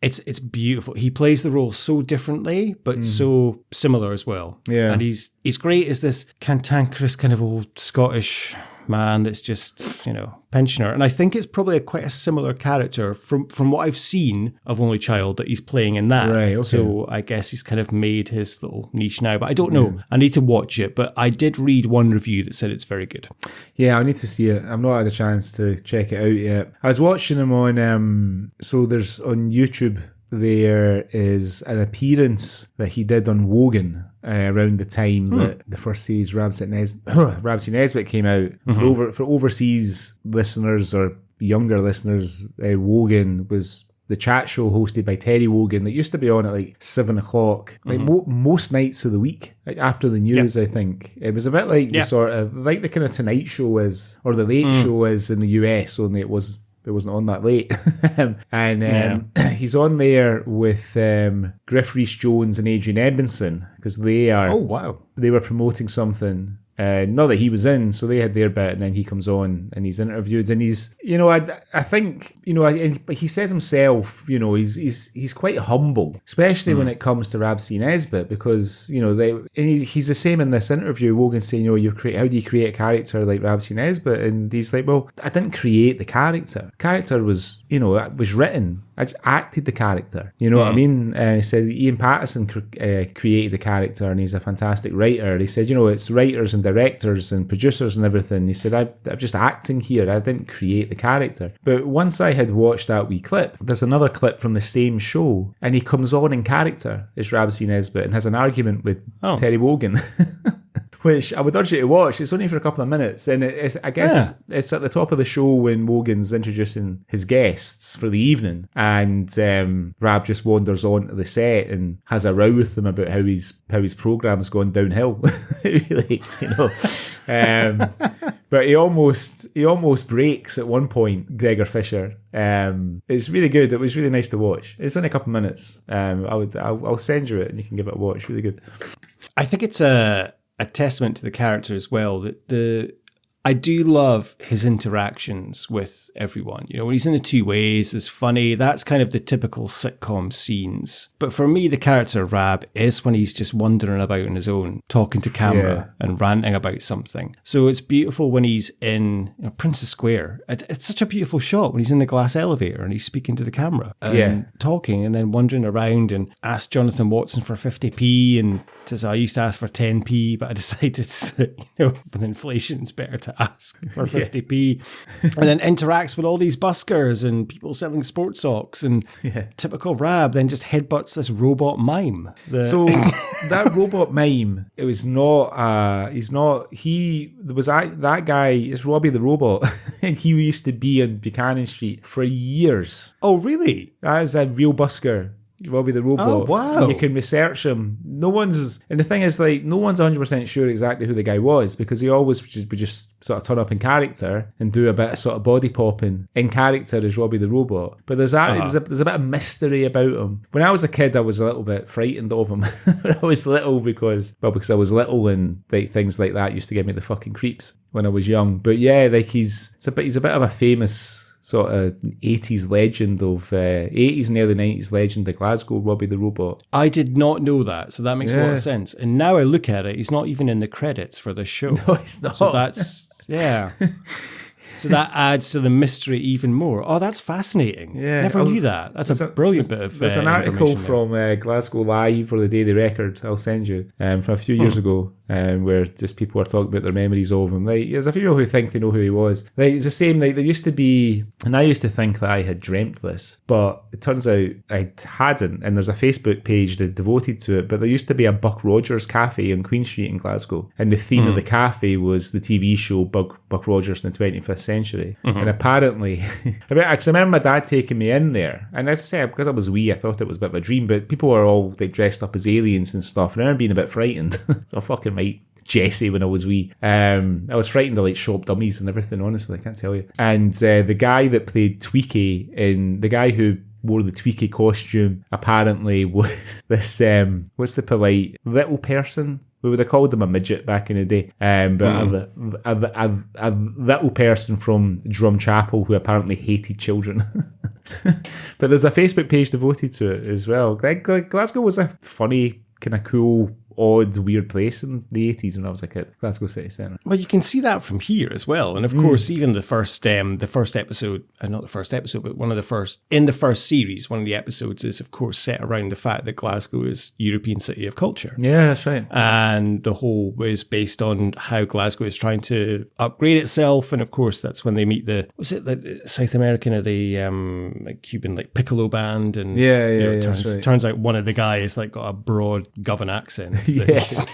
it's beautiful. He plays the role so differently, but so similar as well. Yeah. And he's great as this cantankerous kind of old Scottish man that's just, pensioner. And I think it's probably quite a similar character from what I've seen of Only Child that he's playing in that. Right, okay. So I guess he's kind of made his little niche now, but I don't know. I need to watch it, but I did read one review that said it's very good. Yeah, I need to see it. I've not had a chance to check it out yet. I was watching him on, so there's on YouTube, there is an appearance that he did on Wogan around the time that the first series Rab C Nesbitt came out. For overseas listeners or younger listeners, Wogan was the chat show hosted by Terry Wogan that used to be on at like 7 o'clock, like most nights of the week, like after the news. I think it was a bit like the sort of like the kind of Tonight Show is, or the Late Show is in the US, only it wasn't on that late. And he's on there with Griff Rhys-Jones and Adrian Edmondson, because they were promoting something. Not that he was in, so they had their bit, and then he comes on and he's interviewed, and he's, I think, but he says himself, he's quite humble, especially when it comes to Rab C Nesbitt, because, he's the same in this interview. Wogan's saying, how do you create a character like Rab C Nesbitt? And he's like, well, I didn't create the character. The character was, was written. I just acted the character. You know what I mean? He said Ian Pattison created the character, and he's a fantastic writer. He said, it's writers and directors and producers and everything. He said, I'm just acting here. I didn't create the character. But once I had watched that wee clip, there's another clip from the same show, and he comes on in character as Rab C Nesbitt and has an argument with Terry Wogan. Which I would urge you to watch. It's only for a couple of minutes, and it's at the top of the show when Wogan's introducing his guests for the evening, and Rab just wanders onto the set and has a row with them about how his program's gone downhill. Really, but he almost breaks at one point, Gregor Fisher. It's really good. It was really nice to watch. It's only a couple of minutes. I'll send you it and you can give it a watch. Really good. I think it's a testament to the character as well, that I do love his interactions with everyone. When he's in the two ways, it's funny. That's kind of the typical sitcom scenes. But for me, the character of Rab is when he's just wandering about on his own, talking to camera and ranting about something. So it's beautiful when he's in Princess Square. It's such a beautiful shot when he's in the glass elevator and he's speaking to the camera and talking, and then wandering around, and asked Jonathan Watson for 50p and says, I used to ask for 10p, but I decided that, with inflation, it's better to ask for 50p. And then interacts with all these buskers and people selling sports socks, and typical Rab then just headbutts this robot mime. So that robot mime, it was not, that guy is Robbie the Robot, and he used to be on Buchanan Street for years. Oh, really? That is a real busker. Robbie the Robot. Oh, wow. You can research him. And the thing is, no one's 100% sure exactly who the guy was, because he always would just sort of turn up in character and do a bit of sort of body popping in character as Robbie the Robot. But there's a bit of mystery about him. When I was a kid, I was a little bit frightened of him. When I was little, because I was little, and things like that used to give me the fucking creeps when I was young. But yeah, he's a bit of a famous sort of 80s legend of 80s and early 90s legend of Glasgow, Robbie the Robot. I did not know that, so that makes a lot of sense. And now I look at it, he's not even in the credits for this show. No, he's not. So that's, yeah. So that adds to the mystery even more. Oh, that's fascinating. Yeah. Never knew that. That's a brilliant bit of There's an article from Glasgow Live for the Daily Record, I'll send you, from a few years ago, where just people are talking about their memories of him. Like, there's a few people who think they know who he was. Like, it's the same, like, there used to be, and I used to think that I had dreamt this, but it turns out I hadn't, and there's a Facebook page that devoted to it, but there used to be a Buck Rogers cafe on Queen Street in Glasgow, and the theme of the cafe was the TV show Buck Rogers in the 25th century. And apparently, I remember my dad taking me in there, and as I say, because I was wee, I thought it was a bit of a dream, but people were all like dressed up as aliens and stuff, and I remember being a bit frightened. So fucking right, Jesse, when I was wee. I was frightened of like shop dummies and everything, honestly, I can't tell you. And the guy that played Tweaky, the guy who wore the Tweaky costume, apparently was this, what's the polite, little person? We would have called him a midget back in the day. But a little person from Drumchapel who apparently hated children. But there's a Facebook page devoted to it as well. Glasgow was a funny, kind of cool, odd, weird place in the 80s when I was a kid. Glasgow City Centre. Well, you can see that from here as well. And of course, even the first episode, not the first episode, but in the first series, one of the episodes is, of course, set around the fact that Glasgow is European City of Culture. Yeah, that's right. And the whole is based on how Glasgow is trying to upgrade itself. And of course, that's when they meet the South American or the Cuban piccolo band. And turns out one of the guys got a broad Govan accent. Yes.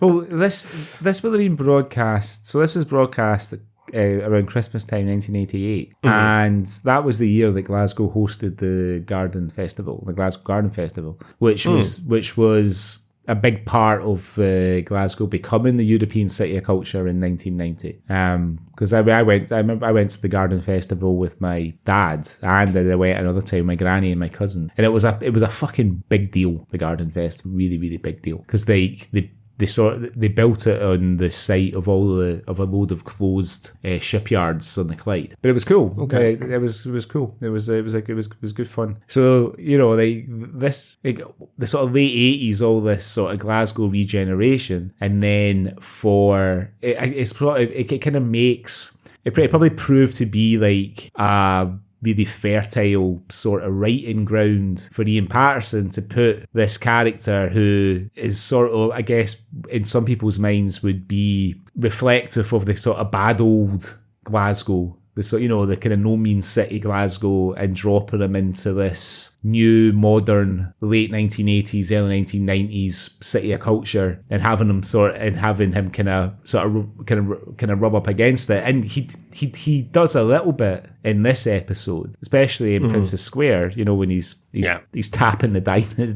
Well, this would have been broadcast. So this was broadcast around Christmas time, 1988, and that was the year that Glasgow hosted the Glasgow Garden Festival, which was a big part of Glasgow becoming the European City of Culture in 1990. Because I remember I went to the Garden Festival with my dad, and then I went another time with my granny and my cousin, and it was a fucking big deal. The Garden Fest, really, really big deal, because they built it on the site of a load of closed shipyards on the Clyde, but it was cool. Okay, it was cool. It was good fun. So the sort of late 80s, all this sort of Glasgow regeneration, and then it kind of makes it probably proved to be like a really fertile sort of writing ground for Ian Patterson to put this character who is sort of, I guess, in some people's minds would be reflective of the sort of bad old Glasgow, the kind of no means city Glasgow, and dropping him into this new, modern, late 1980s, early 1990s city of culture, and having him kind of rub up against it. And he does a little bit in this episode, especially in Princess Square, when he's tapping the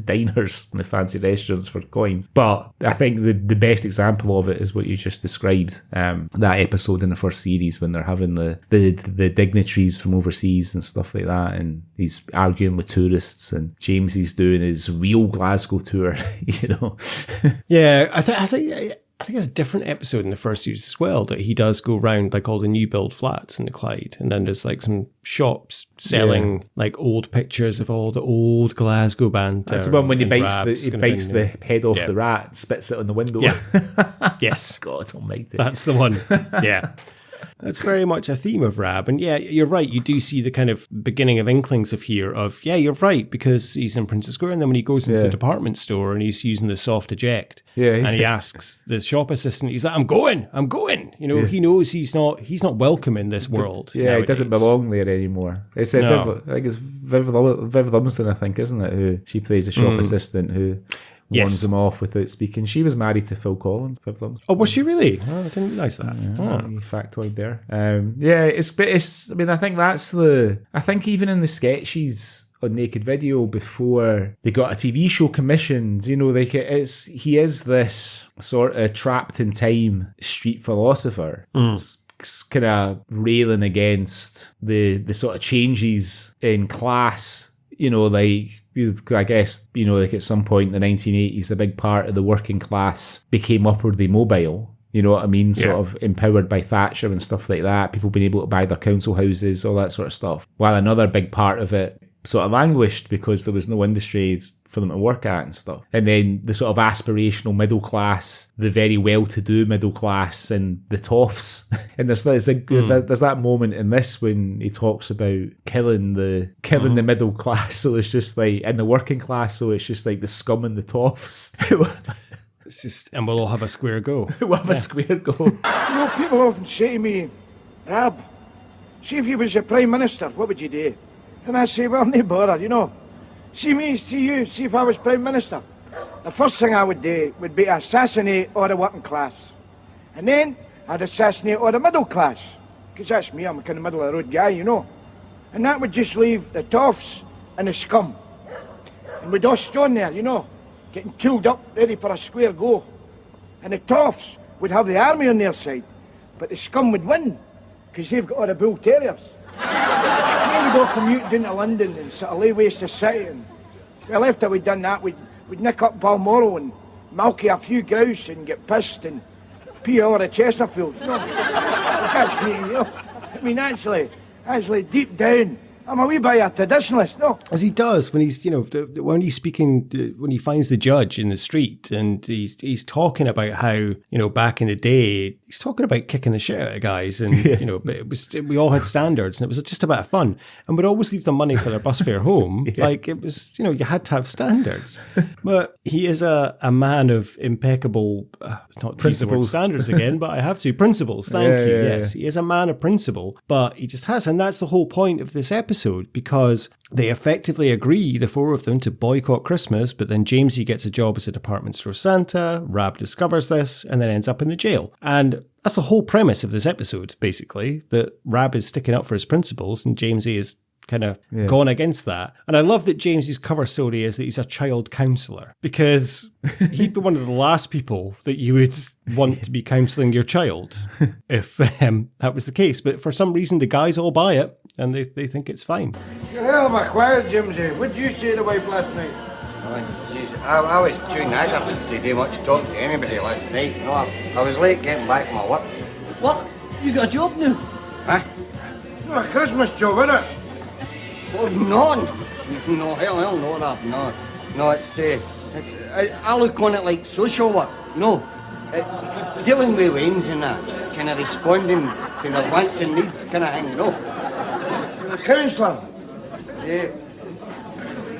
diners and the fancy restaurants for coins. But I think the best example of it is what you just described, that episode in the first series when they're having the dignitaries from overseas and stuff like that, and he's arguing with tourists, and Jamesie's doing his real Glasgow tour, Yeah, I think it's a different episode in the first series as well, that he does go around all the new build flats in the Clyde, and then there's some shops selling old pictures of all the old Glasgow banter. That's the one when he bites the head off the rat and spits it on the window. Yeah. Yes. God almighty. That's the one. Yeah. That's very much a theme of Rab. And yeah, you're right. You do see the kind of beginning of inklings you're right, because he's in Princess Square, and then when he goes into the department store and he's using the soft eject, and he asks the shop assistant, he's like, I'm going. He knows he's not welcome in this world. Yeah, nowadays. He doesn't belong there anymore. It's Viv Lumsden, I think, isn't it, who she plays a shop assistant who warns him off without speaking. She was married to Phil Collins, Viv Lumsden. Oh, was she really? Oh, I didn't realise that. Factoid there. I think even in the sketches on Naked Video before they got a TV show commissioned, he is this sort of trapped in time street philosopher. Kind of railing against the sort of changes in class. I guess, at some point in the 1980s, a big part of the working class became upwardly mobile. You know what I mean? Sort of empowered by Thatcher and stuff like that. People being able to buy their council houses, all that sort of stuff. While another big part of it sort of languished because there was no industries for them to work at and stuff. And then the sort of aspirational middle class, the very well-to-do middle class, and the toffs. And there's that moment in this when he talks about killing the middle class. So it's just like, in the working class, so it's just like the scum and the toffs. It's just, and we'll all have a square go. We'll have a square go. People often say to me, Rab, see if you was the Prime Minister, what would you do? And I say, well, no bother, See me, see you, see if I was Prime Minister. The first thing I would do would be assassinate all the working class. And then I'd assassinate all the middle class. Because that's me, I'm a kind of middle of the road guy, And that would just leave the toffs and the scum. And we'd all stand there, getting tooled up, ready for a square go. And the toffs would have the army on their side. But the scum would win, because they've got all the bull terriers. Then we'd all commute down to London and sort of lay waste the city. And well, after we'd done that, we'd nick up Balmoral and milky a few grouse and get pissed and pee all the Chesterfields. That's me, I mean, actually, deep down, I'm a wee bit of a traditionalist, As he does when he's, when he's speaking, when he finds the judge in the street and he's talking about how, back in the day, he's talking about kicking the shit out of guys and, we all had standards and it was just about fun and we'd always leave them money for their bus fare home. Yeah. Like it was, you had to have standards. But he is a man of impeccable, not to use the word standards again, but I have to, principles. Thank you. Yes, he is a man of principle, but he just has. And that's the whole point of this episode. Because they effectively agree, the four of them, to boycott Christmas, but then Jamsie gets a job as a department store Santa, Rab discovers this, and then ends up in the jail. And that's the whole premise of this episode, basically, that Rab is sticking up for his principles and Jamsie is kind of gone against that. And I love that James's cover story is that he's a child counsellor, because he'd be one of the last people that you would want to be counselling your child if that was the case. But for some reason, the guys all buy it. And they think it's fine. You're hell of a quiet, Jamsie. What did you say to the wife last night? Oh, geez, I was too negative to do much talk to anybody last night. I was late getting back from my work. What? You got a job now? Huh? No, a Christmas job, isn't it? Oh, no, hell no, Rab, no, it's I look on it like social work. No, it's dealing with Waynes and that, kind of responding to their wants and needs kind of thing, A counsellor? Yeah.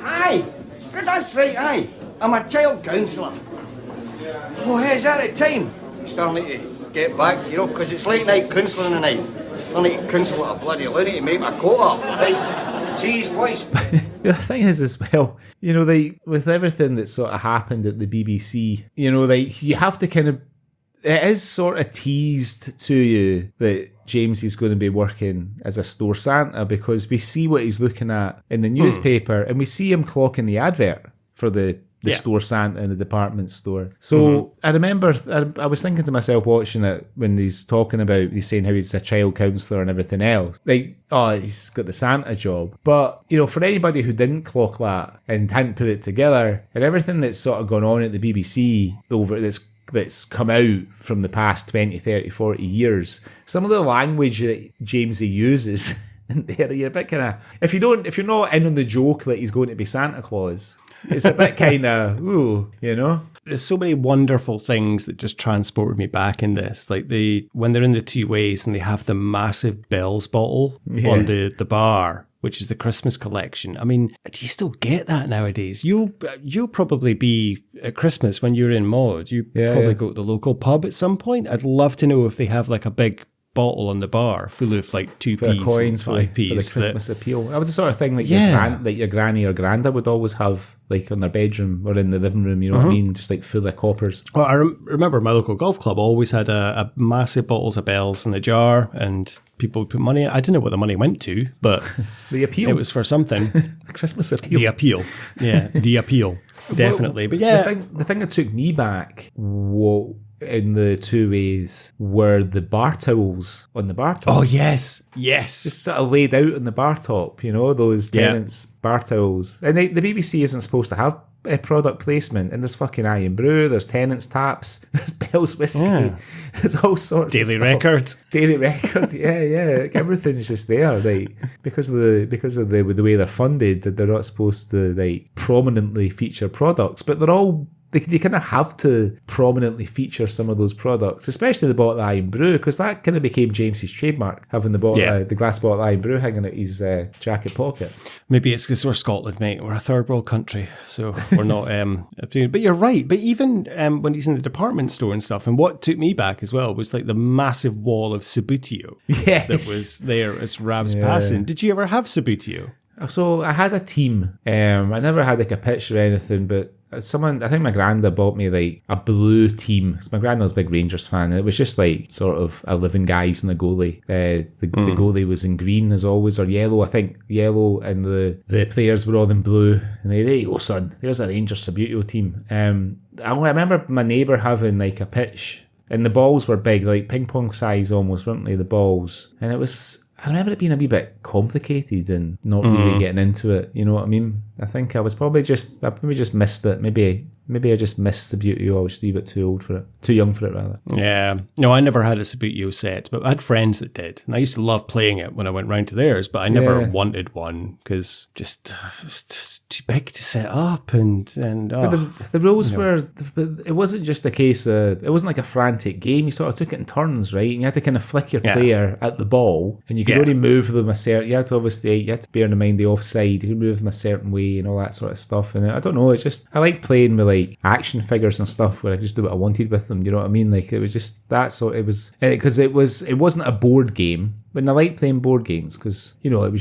Aye, that's right, aye. I'm a child counsellor. Oh, hey, is that at time? Starting to get back, because it's late night counselling tonight. I need to counsel at a bloody loony to make my coat up, right? Jeez, boys. The thing is as well, with everything that sort of happened at the BBC, you have to kind of, it is sort of teased to you that James is going to be working as a store Santa, because we see what he's looking at in the newspaper and we see him clocking the advert for the store Santa in the department store. So I remember, I was thinking to myself watching it when he's saying how he's a child counsellor and everything else. Like, oh, he's got the Santa job. But, for anybody who didn't clock that and hadn't put it together, and everything that's sort of gone on at the BBC that's come out from the past 20, 30, 40 years, some of the language that Jamsie uses in there, you're a bit kind of, if you're not in on the joke that he's going to be Santa Claus, it's a bit kind of, ooh, There's so many wonderful things that just transported me back in this. Like when they're in the two ways and they have the massive Bell's bottle on the bar, which is the Christmas collection. I mean, do you still get that nowadays? You'll probably be at Christmas when you're in Maud. You probably go to the local pub at some point. I'd love to know if they have like a big bottle on the bar full of like 2p coins, 5p for the Christmas appeal. That was the sort of thing that your granny or granda would always have, like on their bedroom or in the living room. You know what I mean? Just like full of coppers. Well, I remember my local golf club always had a massive bottles of Bells in a jar, and people would put money in. I didn't know what the money went to, but the appeal. It was for something. The Christmas appeal. The appeal. Yeah, the appeal. Definitely. But yeah, the thing that took me back, in the two ways, were the bar towels on the bar top. Oh, yes. Just sort of laid out on the bar top, those tenants' bar towels. And the BBC isn't supposed to have product placement, and there's fucking Iron Brew, there's Tennant's Taps, there's Bell's Whiskey, there's all sorts Daily of stuff. Record. Daily Record, yeah. Like, everything's just there, like, because of the way they're funded, that they're not supposed to like prominently feature products, but they're all. They kind of have to prominently feature some of those products, especially the bottle of Iron Brew, because that kind of became James's trademark, having the the glass bottle of Iron Brew hanging out his jacket pocket. Maybe it's because we're Scotland, mate. We're a third world country, so we're not. But you're right. But even when he's in the department store and stuff, and what took me back as well was like the massive wall of Sabutio that was there as Rab's passing. Did you ever have Sabutio? So I had a team. I never had like a pitch or anything, but I think my granda bought me like a blue team. So my granda was a big Rangers fan, and it was just like sort of 11 guys and a goalie. The goalie was in green as always, or yellow. I think yellow, and the players were all in blue. And there you go, son. There's a Rangers Sabutio team. I remember my neighbour having like a pitch, and the balls were big, like ping pong size almost, weren't they? The balls, and it was. I remember it being a wee bit complicated and not really getting into it. You know what I mean? I think I maybe just missed it. Maybe I just missed the beauty. I was just a wee bit too old for it. Too young for it, rather. Yeah. No, I never had a Sabutio set, but I had friends that did. And I used to love playing it when I went round to theirs, but I never wanted one because just too big to set up. And but the rules were, it wasn't just a case of, it wasn't like a frantic game. You sort of took it in turns, right? And you had to kind of flick your player at the ball, and you could only move them you had to bear in mind the offside, you could move them a certain way and all that sort of stuff. And I don't know, it's just, I like playing with like action figures and stuff where I could just do what I wanted with them. You know what I mean? Like, it was just that. So it was, because it wasn't a board game. But I like playing board games because, you know, they were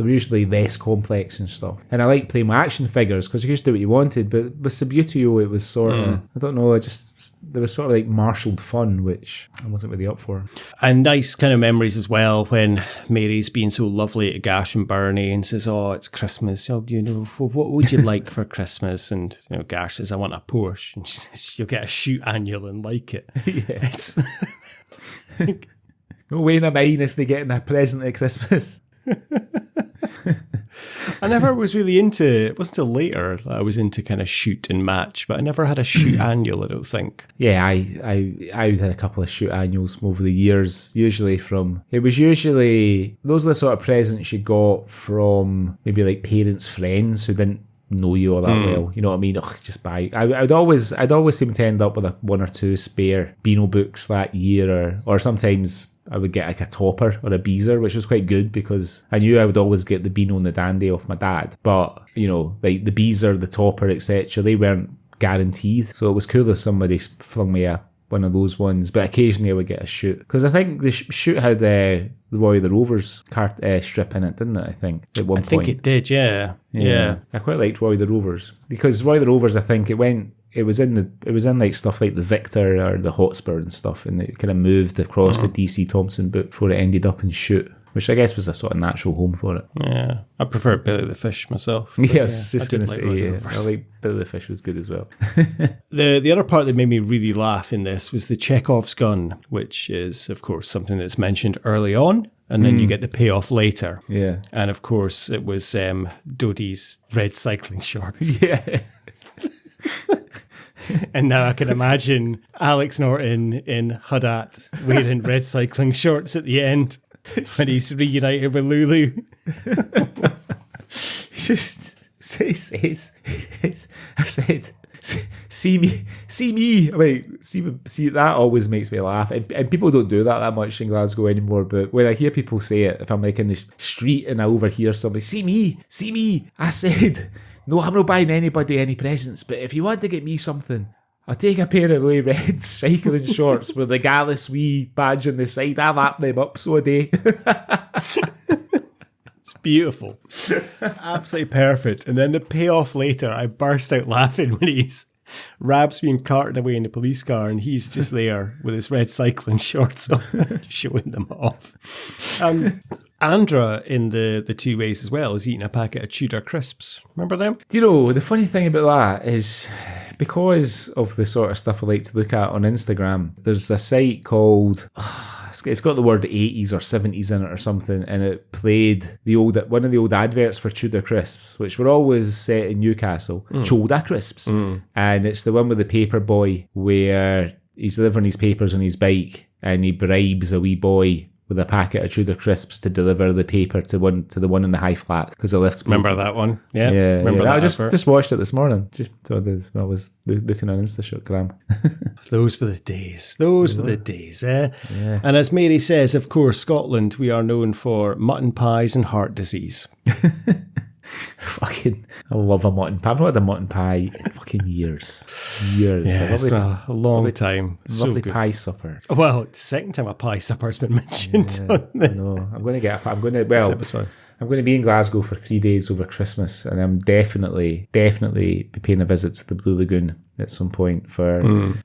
usually less complex and stuff. And I like playing with action figures because you could just do what you wanted. But with Sabutio, it was sort of, I don't know, there was sort of like marshalled fun, which I wasn't really up for. And nice kind of memories as well when Mary's being so lovely to Gash and Burnie and says, oh, it's Christmas. Oh, you know, what would you like for Christmas? And, you know, Gash says, I want a Porsche. And she says, you'll get a shoot annual and like it. It's no way in a minus they getting a present at Christmas. I never was really into, it wasn't until later that I was into kind of shoot and match, but I never had a shoot annual, I don't think. Yeah, I had a couple of shoot annuals over the years, those are the sort of presents you got from maybe like parents' friends who didn't know you all that well, you know what I mean? Just buy. I'd always seem to end up with one or two spare Beano books that year, or sometimes I would get like a topper or a beezer, which was quite good because I knew I would always get the Beano and the Dandy off my dad. But, you know, like the beezer, the topper, etc., they weren't guaranteed. So it was cool if somebody flung me one of those ones, but occasionally I would get a shoot. Because I think the shoot had the Roy the Rovers strip in it, didn't it? I think at one point. I think it did, yeah. I quite liked Roy the Rovers because Roy the Rovers, I think it was in like stuff like the Victor or the Hotspur and stuff, and it kind of moved across the DC Thompson book before it ended up in Shoot, which I guess was a sort of natural home for it. Yeah, I prefer Billy the Fish myself. Yes, just going to say, I like Billy the Fish was good as well. The other part that made me really laugh in this was the Chekhov's gun, which is, of course, something that's mentioned early on, and then you get the payoff later. Yeah. And, of course, it was Dodie's red cycling shorts. Yeah. And now I can imagine Alex Norton in Hadat wearing red cycling shorts at the end when he's reunited with Lulu. Just says, I said, see me. I mean, see, that always makes me laugh. And people don't do that much in Glasgow anymore. But when I hear people say it, if I'm like in the street and I overhear somebody, see me, I said, no, I'm not buying anybody any presents, but if you want to get me something, I'll take a pair of really red cycling shorts with the Gallus wee badge on the side. I'll wrap them up so a day. It's beautiful. Absolutely perfect. And then the payoff later, I burst out laughing when Rab's being carted away in the police car and he's just there with his red cycling shorts on, showing them off. Andra in the two ways as well is eating a packet of Tudor crisps. Remember them? Do you know, the funny thing about that is because of the sort of stuff I like to look at on Instagram, there's a site called it's got the word 80s or 70s in it or something, and it played one of the old adverts for Tudor crisps, which were always set in Newcastle. Tudor crisps. And it's the one with the paper boy where he's delivering his papers on his bike and he bribes a wee boy with a packet of Tudor crisps to deliver the paper to the one in the high flat because the lift's broken. Remember that one? Yeah. Remember that? I just watched it this morning. So I did when I was looking on Instagram. Those were the days. Those were the days, eh? Yeah. And as Mary says, of course, Scotland, we are known for mutton pies and heart disease. Fucking, I love a mutton pie. I've not had a mutton pie in fucking years. Yeah, it's been a long time. Lovely so pie supper. Well, it's the second time a pie supper has been mentioned. I know. I'm going to be in Glasgow for 3 days over Christmas, and I'm definitely be paying a visit to the Blue Lagoon at some point for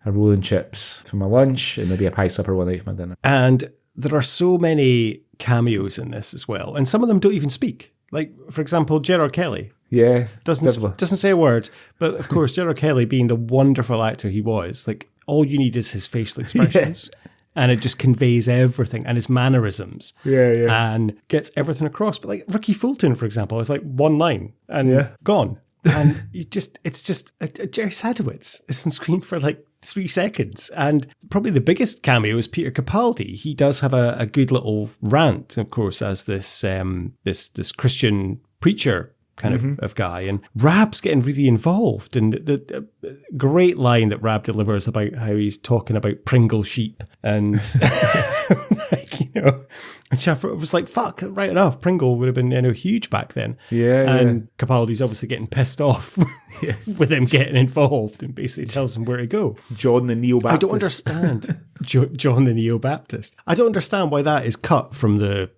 a roll and chips for my lunch, and maybe a pie supper one night for my dinner. And there are so many cameos in this as well, and some of them don't even speak. Like, for example, Gerard Kelly. Yeah. Doesn't say a word. But, of course, Gerard Kelly, being the wonderful actor he was, like, all you need is his facial expressions. Yeah. And it just conveys everything. And his mannerisms. Yeah. And gets everything across. But, like, Ricky Fulton, for example, is like one line and gone. And it's just Jerry Sadowitz is on screen for, like, 3 seconds. And probably the biggest cameo is Peter Capaldi. He does have a good little rant, of course, as this Christian preacher kind of guy. And Rab's getting really involved. And the great line that Rab delivers about how he's talking about Pringle sheep. And, which I was like, fuck, right enough. Pringle would have been huge back then. Yeah. And Capaldi's obviously getting pissed off with him getting involved and basically tells him where to go. John the Neo-Baptist. I don't understand. John the Neo-Baptist. I don't understand why that is cut from the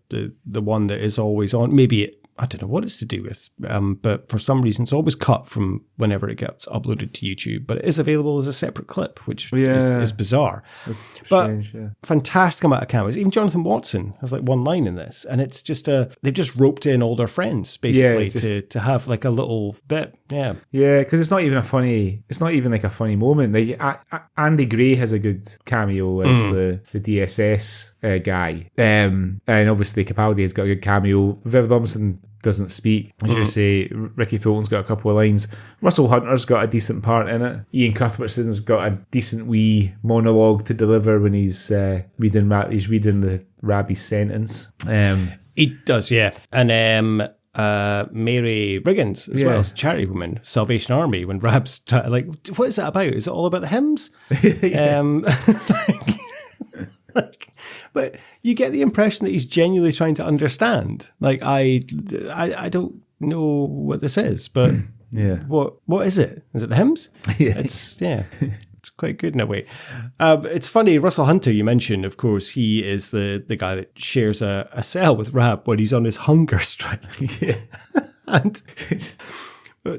one that is always on. Maybe I don't know what it's to do with, but for some reason it's always cut from whenever it gets uploaded to YouTube, but it is available as a separate clip, which is bizarre. That's strange, fantastic amount of cameos. Even Jonathan Watson has like one line in this, and it's just they've just roped in all their friends basically to have like a little bit. Yeah, because it's not even like a funny moment. Like Andy Gray has a good cameo as the DSS guy, and obviously Capaldi has got a good cameo. Viv Thompson doesn't speak. As you say, Ricky Fulton's got a couple of lines. Russell Hunter's got a decent part in it. Ian Cuthbertson's got a decent wee monologue to deliver when he's reading the Rabbi's sentence. He does, yeah. And Mary Riggins as well, as a charity woman, Salvation Army, when Rab's like, what is that about? Is it all about the hymns? But you get the impression that he's genuinely trying to understand. Like, I don't know what this is, but what is it? Is it the hymns? It's quite good in a way. It's funny, Russell Hunter, you mentioned, of course, he is the guy that shares a cell with Rab when he's on his hunger strike. And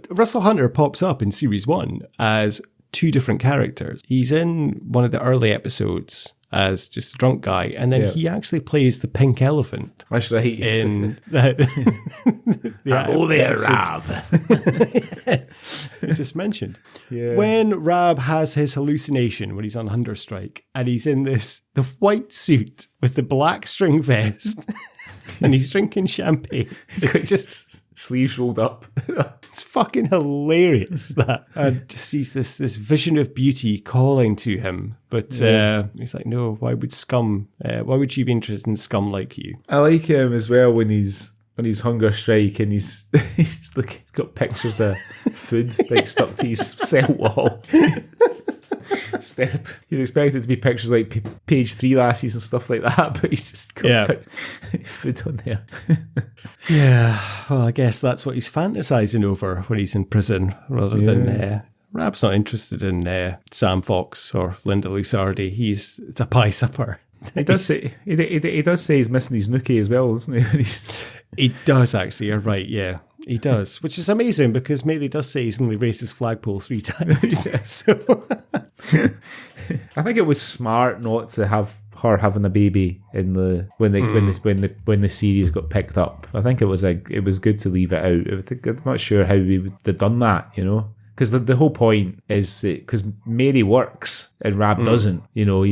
Russell Hunter pops up in series 1 as 2 different characters. He's in one of the early episodes as just a drunk guy, and then he actually plays the pink elephant. That's right. In oh there, Rab. Just mentioned. Yeah. When Rab has his hallucination when he's on hunger strike, and he's in the white suit with the black string vest, and he's drinking champagne. It's just sleeves rolled up. It's fucking hilarious that. And just sees this vision of beauty calling to him. But he's like, no, why would you be interested in scum like you? I like him as well when he's on his hunger strike and he's got pictures of food like stuck to his cell wall. You'd expect it to be pictures like page 3 lassies and stuff like that, but he's just got food on there. Well, I guess that's what he's fantasizing over when he's in prison, rather than Rab's not interested in Sam Fox or Linda Lusardi. It's a pie supper. He does say he's missing his nookie as well, doesn't he? He does actually. You're right. Yeah. He does, which is amazing because Mary does say he's only raised his flagpole 3 times. So. I think it was smart not to have her having a baby when the series got picked up. I think it was good to leave it out. I'm not sure how we would have done that, because the whole point is because Mary works and Rab doesn't. You know,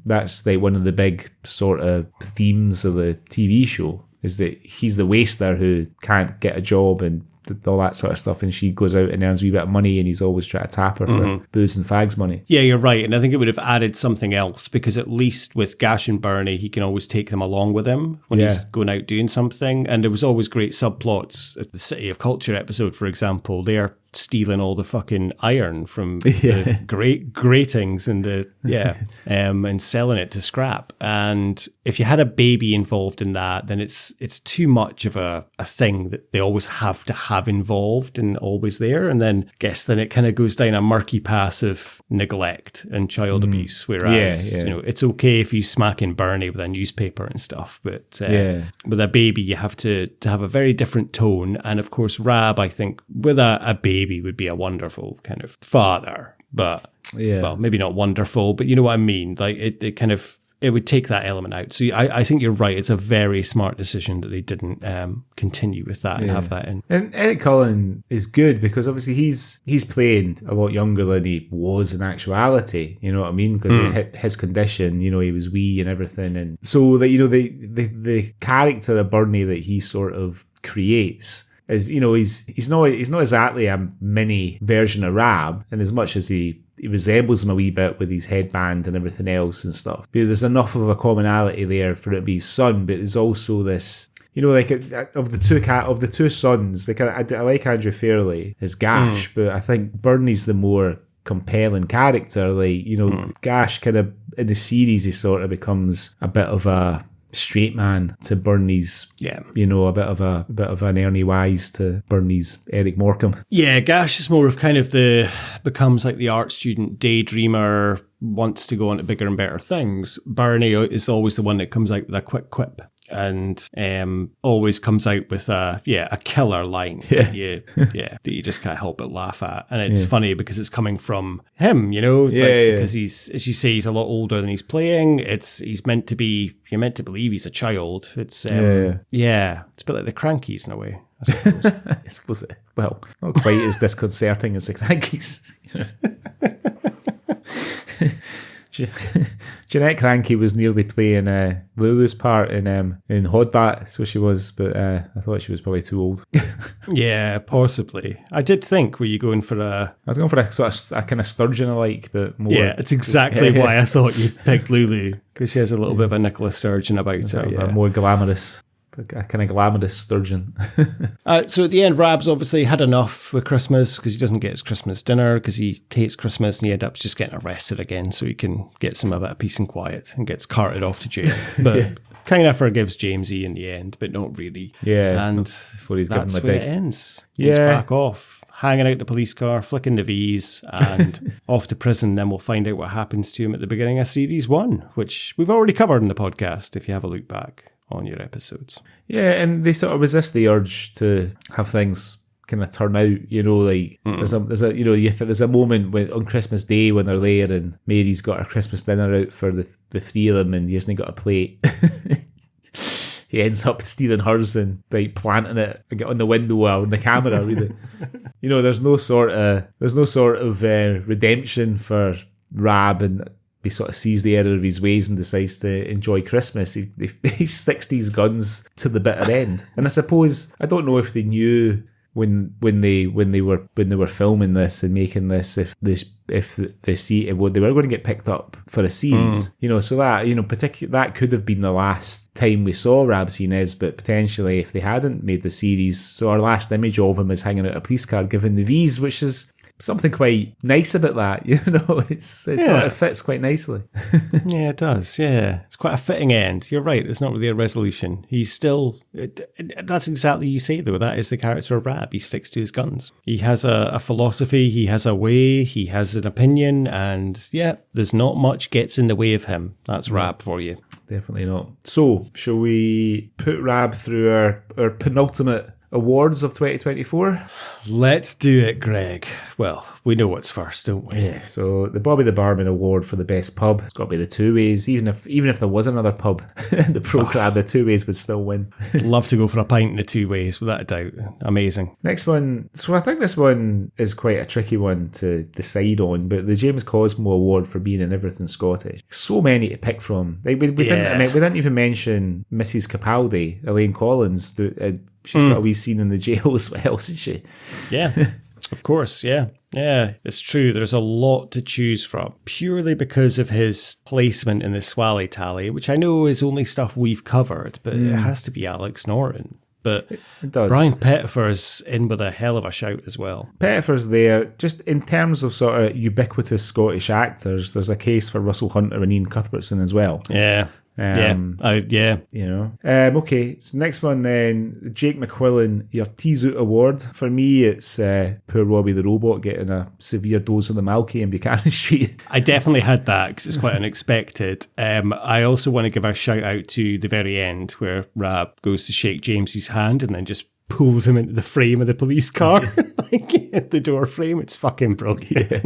that's like one of the big sort of themes of the TV show, is that he's the waster who can't get a job and all that sort of stuff, and she goes out and earns a wee bit of money, and he's always trying to tap her for booze and fags money. Yeah, you're right. And I think it would have added something else, because at least with Gash and Burnie, he can always take them along with him when he's going out doing something. And there was always great subplots at the City of Culture episode, for example. They're stealing all the fucking iron from the gratings and and selling it to scrap. And if you had a baby involved in that, then it's too much of a thing that they always have to have involved and always there. And then then it kind of goes down a murky path of neglect and child abuse. Whereas you know, it's okay if you smacking Burnie with a newspaper and stuff, but with a baby you have to have a very different tone. And of course Rab, I think, with a baby would be a wonderful kind of father, but well, maybe not wonderful, but you know what I mean. Like it would take that element out. So I think you're right. It's a very smart decision that they didn't continue with that and have that in. And Eric Cullen is good because obviously he's playing a lot younger than he was in actuality. You know what I mean? Because his condition, you know, he was wee and everything, and so that, you know, the character of Burnie that he sort of creates is, you know, he's not exactly a mini version of Rab, and as much as he resembles him a wee bit with his headband and everything else and stuff. But there's enough of a commonality there for it to be his son, but there's also this, you know, like of the two sons, like I like Andrew Fairley as Gash, but I think Burnie's the more compelling character. Like, you know, Gash kind of in the series, he sort of becomes a bit of a straight man to Burnie's, you know, a bit of an Ernie Wise to Burnie's Eric Morecambe. Yeah, Gash is more of kind of becomes like the art student, daydreamer, wants to go on to bigger and better things. Burnie is always the one that comes out with a quick quip and always comes out with a killer line that you just can't help but laugh at. And it's funny because it's coming from him, you know, because he's, as you say, he's a lot older than he's playing. You're meant to believe he's a child. It's it's a bit like the Crankies in a way, I suppose. I suppose well, not quite as disconcerting as the Crankies. Jeanette Cranky was nearly playing Lulu's part in Hodbat, so she was, but I thought she was probably too old. Yeah, possibly. I did think, were you going for I was going for a sort of a kind of Sturgeon-alike, but more. Yeah, it's exactly why I thought you picked Lulu, because she has a little bit of a Nicholas Sturgeon about her. A more glamorous. A kind of glamorous sturgeon. So at the end, Rab's obviously had enough with Christmas because he doesn't get his Christmas dinner because he hates Christmas, and he ends up just getting arrested again so he can get some of that peace and quiet, and gets carted off to jail. But kind of forgives Jamsie in the end, but not really. Yeah. And that's where it ends. He's back off, hanging out the police car, flicking the V's, and off to prison. Then we'll find out what happens to him at the beginning of Series 1, which we've already covered in the podcast if you have a look back on your episodes. Yeah, and they sort of resist the urge to have things kind of turn out, you know, like there's a moment on Christmas Day when they're there and Mary's got her Christmas dinner out for the three of them and he hasn't got a plate. He ends up stealing hers and like planting it on the window well on the camera. Really. You know, there's no sort of redemption for Rab, and he sort of sees the error of his ways and decides to enjoy Christmas. He sticks these guns to the bitter end. And I suppose, I don't know if they knew when they were filming this and making this, if they were going to get picked up for a series, you know, so that, you know, that could have been the last time we saw Rab C, Nesbitt, potentially, if they hadn't made the series. So our last image of him is hanging out a police car giving the V's, which is something quite nice about that, you know. It sort of fits quite nicely. Yeah, it does. Yeah, it's quite a fitting end. You're right. There's not really a resolution. He's still. That's exactly you say though. That is the character of Rab. He sticks to his guns. He has a philosophy. He has a way. He has an opinion, and there's not much gets in the way of him. That's Rab for you. Definitely not. So, shall we put Rab through our penultimate awards of 2024? Let's do it, Greg. Well, we know what's first, don't we? Yeah. So the Bobby the Barman Award for the best pub. It's got to be the Two Ways. Even if there was another pub in the programme, the Two Ways would still win. Love to go for a pint in the Two Ways, without a doubt. Amazing. Next one. So I think this one is quite a tricky one to decide on, but the James Cosmo Award for being in everything Scottish. So many to pick from. Like we didn't even mention Mrs. Capaldi, Elaine Collins. She's got a wee scene in the jail as well, isn't she? Yeah, of course, yeah. Yeah, it's true. There's a lot to choose from, purely because of his placement in the Swally tally, which I know is only stuff we've covered, but it has to be Alex Norton. But it does. Brian Pettifer's in with a hell of a shout as well. Pettifer's there. Just in terms of sort of ubiquitous Scottish actors, there's a case for Russell Hunter and Ian Cuthbertson as well. Yeah. You know. Okay, so next one then, Jake McQuillan, your Tease Out Award. For me, it's poor Robbie the Robot getting a severe dose of the Malky in Buchanan Street. I definitely had that because it's quite unexpected. I also want to give a shout out to the very end where Rab goes to shake Jamesie's hand and then just pulls him into the frame of the police car, like the door frame. It's fucking brilliant.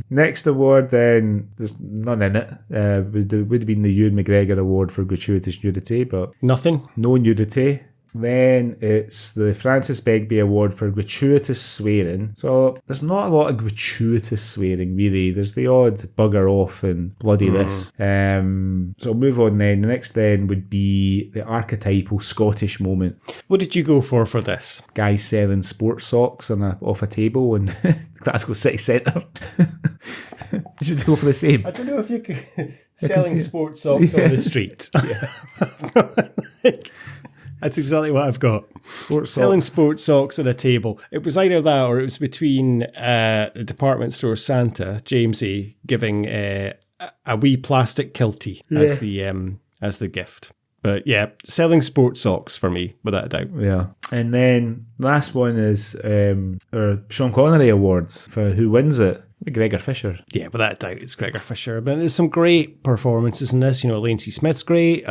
Next award then, there's none in it. Would have been the Ewan McGregor Award for gratuitous nudity, but nothing. No nudity. Then it's the Francis Begbie Award for gratuitous swearing. So there's not a lot of gratuitous swearing, really. There's the odd bugger off and bloody this. So I'll move on then. The next then would be the archetypal Scottish moment. What did you go for this? Guys selling sports socks off a table in Glasgow City Centre. Did you go for the same? I don't know if you could... Selling sports socks on the street. That's exactly what I've got. Selling sports socks at a table. It was either that or it was between the department store Santa, Jamsie, giving a wee plastic kiltie as the gift. But yeah, selling sports socks for me, without a doubt. Yeah. And then last one is our Sean Connery Awards for who wins it. Gregor Fisher. Yeah, without a doubt, it's Gregor Fisher. But there's some great performances in this. You know, Lacey Smith's great.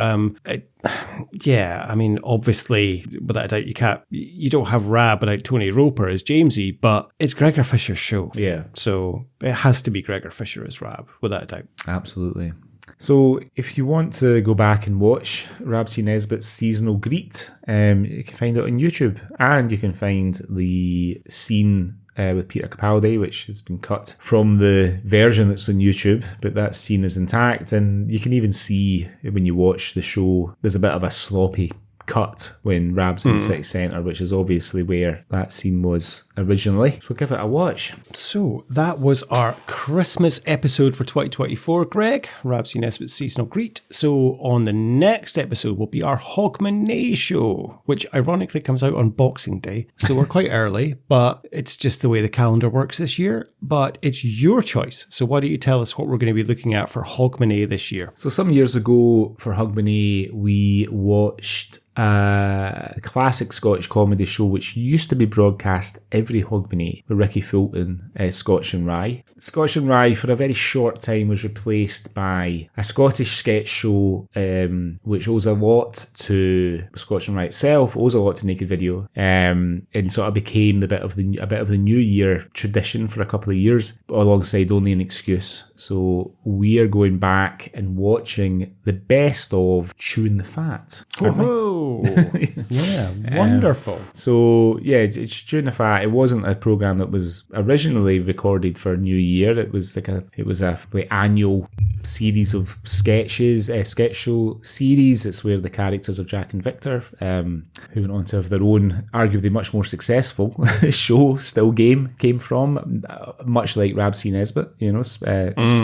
Obviously, without a doubt, you don't have Rab without Tony Roper as Jamsie, but it's Gregor Fisher's show. Yeah. So it has to be Gregor Fisher as Rab, without a doubt. Absolutely. So if you want to go back and watch Rab C Nesbitt's seasonal greet, you can find it on YouTube, and you can find the scene with Peter Capaldi, which has been cut from the version that's on YouTube, but that scene is intact, and you can even see when you watch the show, there's a bit of a sloppy cut when Rab's in City Centre, which is obviously where that scene was originally. So give it a watch. So that was our Christmas episode for 2024, Greg. Rab C Nesbitt's seasonal greet. So on the next episode will be our Hogmanay show, which ironically comes out on Boxing Day. So we're quite early, but it's just the way the calendar works this year. But it's your choice. So why don't you tell us what we're going to be looking at for Hogmanay this year? So some years ago for Hogmanay, we watched a classic Scottish comedy show which used to be broadcast every Hogmanay with Ricky Fulton, Scotch and Rye. Scotch and Rye for a very short time was replaced by a Scottish sketch show which owes a lot to Scotch and Rye itself, owes a lot to Naked Video, and sort of became a bit of the New Year tradition for a couple of years, alongside Only an Excuse. So we are going back and watching the best of Chewing the Fat. Oh, yeah, wonderful. So yeah, it's Chewing the Fat. It wasn't a program that was originally recorded for New Year. It was like annual series of sketches, sketch show series. It's where the characters of Jack and Victor, who went on to have their own, arguably much more successful show, Still Game, came from, much like Rab C Nesbitt,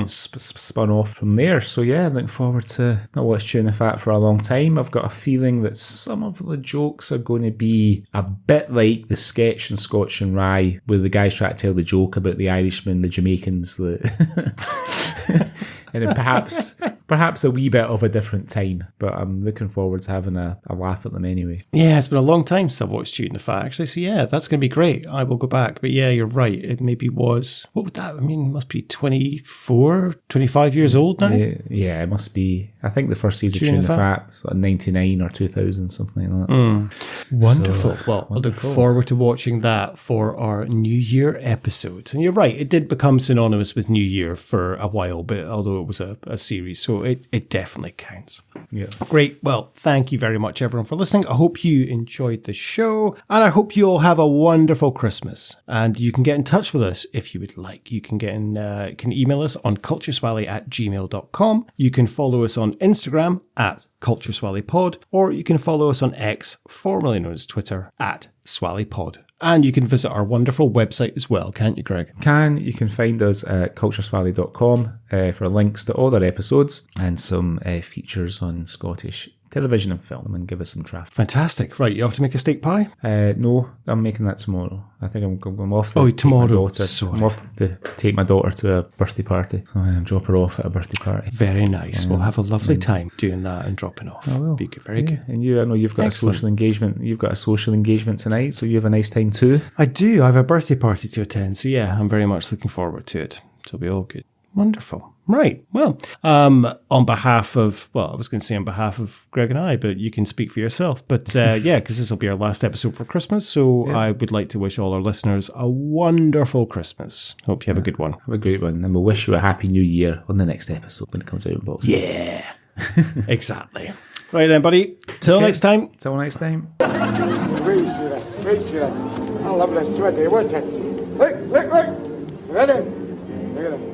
spun off from there. So yeah, I'm looking forward to not watch Chewing the Fat for a long time. I've got a feeling that some of the jokes are going to be a bit like the sketch in Scotch and Rye, where the guys try to tell the joke about the Irishmen, the Jamaicans, and then perhaps Perhaps a wee bit of a different time, but I'm looking forward to having a laugh at them anyway. Yeah, it's been a long time since I've watched Shooting the Fat, actually. So yeah, that's going to be great. I will go back. But yeah, you're right. It maybe was, what would that, I mean, it must be 24, 25 years old now? Yeah, it must be. I think the first season of Shooting the Fat was like 99 or 2000, something like that. Wonderful. So, well, I look forward to watching that for our New Year episode. And you're right, it did become synonymous with New Year for a while, but although it was a series, so it definitely counts. Yeah. Great. Well, thank you very much, everyone, for listening. I hope you enjoyed the show, and I hope you all have a wonderful Christmas. And you can get in touch with us if you would like. You can get in, can email us on cultureswally@gmail.com. You can follow us on Instagram at cultureswallypod, or you can follow us on X, formerly known as Twitter, at swallypod. And you can visit our wonderful website as well, can't you, Greg? You can find us at cultureswally.com for links to all our episodes and some features on Scottish television and film, and give us some traffic. Fantastic. Right, you have to make a steak pie? No, I'm making that tomorrow. I think I'm off tomorrow. I'm off to take my daughter to a birthday party. So I'm drop her off at a birthday party. Very nice. So, we'll have a lovely time doing that and dropping off. I will. Be good. Very good. And I know you've got Excellent. a social engagement. You've got a social engagement tonight, so you have a nice time too. I do. I have a birthday party to attend. So yeah, I'm very much looking forward to it. So it'll be all good. Wonderful. Right. Well, on behalf of Greg and I, but you can speak for yourself. But yeah, because this will be our last episode for Christmas. So I would like to wish all our listeners a wonderful Christmas. Hope you have a good one. Have a great one. And we'll wish you a happy new year on the next episode when it comes out in box. Yeah. Exactly. Right then, buddy. Till next time. Till next time. Wait, Sarah. I love this sweaty, watch it. Look. Ready? Look at it.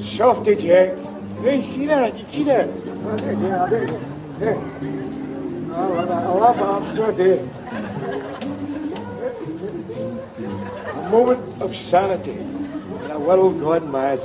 Softy, Jack. Hey, see that? You see that? I did. Yeah. I love it. I'm sweaty. A moment of sanity in a world gone mad.